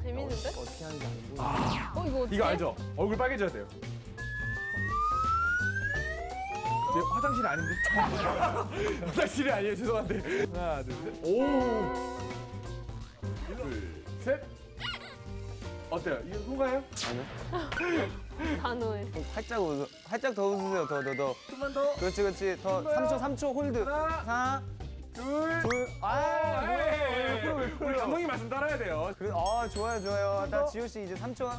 재밌는데?
어떻게 하는지 알고.
이거 어떻게?
이거 알죠? 얼굴 빨개져야 돼요. 제 화장실이 아닌데? 화장실이 아니에요. 죄송한데. 하나, 둘, 셋. 오. 둘, 셋. 어때요? 이거 통과해요?
아니요.
단호해.
살짝 더 웃으세요. 더.
좀만 더.
그렇지. 더 3초 홀드. 하나,
둘. 우리 감독님 말씀 따라야 돼요.
좋아요. 자, 지우 씨 이제 3초.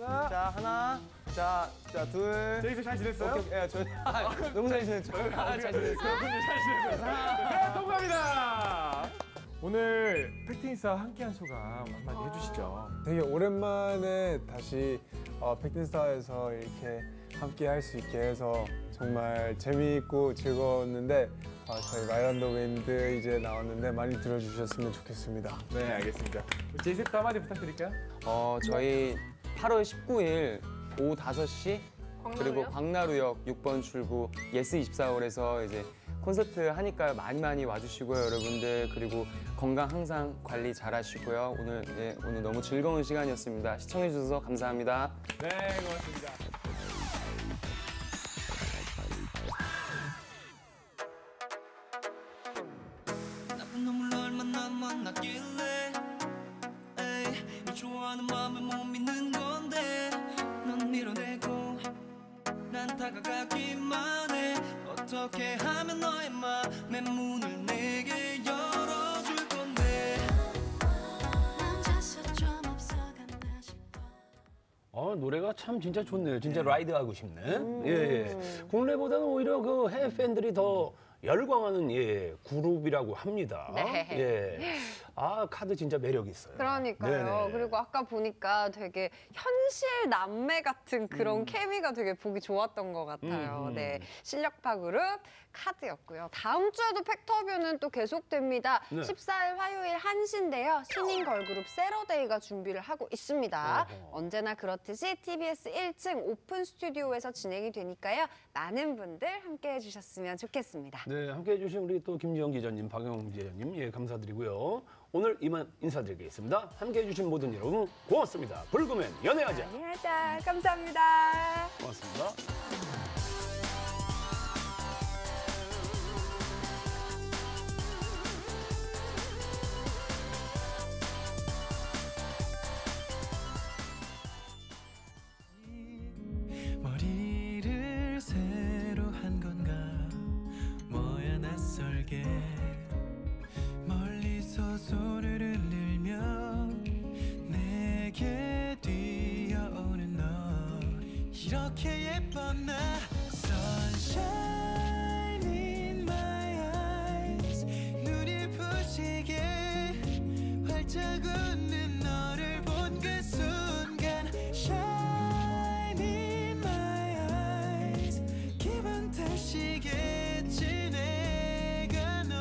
하나. 자, 둘.
제이슨 잘 지냈어요?
오케이. 너무 잘 지냈죠? 잘 지냈어요.
잘 지냈어요. 네, 통과합니다. 오늘 팩트인스타와 함께한 소감 한마디 해주시죠.
되게 오랜만에 다시 팩트인스타에서 이렇게 함께 할 수 있게 해서 정말 재미있고 즐거웠는데 저희 라이언 더 윈드 이제 나왔는데 많이 들어주셨으면 좋겠습니다.
네, 알겠습니다. 제이슨도 한마디 부탁드릴까요?
저희 8월 19일 오후 5시 그리고 광나루역 6번 출구 예스24홀에서 이제 콘서트 하니까 많이 와주시고요, 여러분들. 그리고 건강 항상 관리 잘하시고요. 오늘 너무 즐거운 시간이었습니다. 시청해주셔서 감사합니다.
네, 고맙습니다.
나쁜 놈을 얼마나 만났길래 널 좋아하는 마음을 못 믿는 건데 넌 밀어내고 난 다가가기만 해 어떻게 하면 너의 맘의 문을 내게 열어줄 건데 혼자서 좀 앞서간다 싶어.
노래가 참 진짜 좋네요. 진짜 라이드하고 싶네. 예. 국내보다는 오히려 그 해외 팬들이 더 열광하는 그룹이라고 합니다.
네.
예. 카드 진짜 매력 있어요.
그러니까요.
네네.
그리고 아까 보니까 되게 현실 남매 같은 그런 케미가 되게 보기 좋았던 것 같아요. 네, 실력파 그룹 카드였고요. 다음 주에도 팩터뷰는 또 계속됩니다.
네.
14일 화요일 1시인데요. 신인 걸그룹 세러데이가 준비를 하고 있습니다. 언제나 그렇듯이 TBS 1층 오픈 스튜디오에서 진행이 되니까요. 많은 분들 함께해 주셨으면 좋겠습니다.
네, 함께해 주신 우리 또 김지영 기자님, 박영웅 기자님 감사드리고요. 오늘 이만 인사드리겠습니다. 함께해 주신 모든 여러분 고맙습니다. 불금엔 연애하자.
연애하자. 감사합니다.
고맙습니다.
머리를 새로 한 건가 뭐야 낯설게 멀리서 소리를 들며 내게 뛰어오는 너 이렇게 예쁜 나 Sunshine in my eyes 눈이 부시게 활짝 웃는 너를 본 그 순간 Shine in my eyes 기분 탓이겠지 내가 널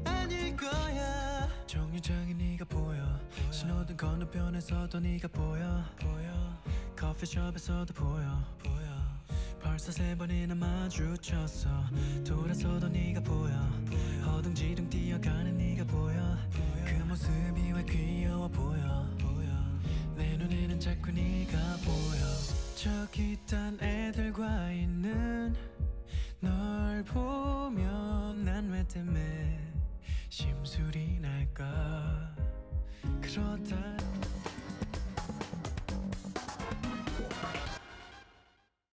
아닐 거야 정류장에 네가 보여 신호등 건너편에서도 네가 보여 커피숍에서도 보여 벌써 3번이나 마주쳤어 돌아서도 네가 보여 허둥지둥 뛰어가는 네가 보여 그 모습이 왜 귀여워 보여 내 눈에는 자꾸 네가 보여 저기 딴 애들과 있는 널 보면 난 왜 때문에 심술이 날까 그러다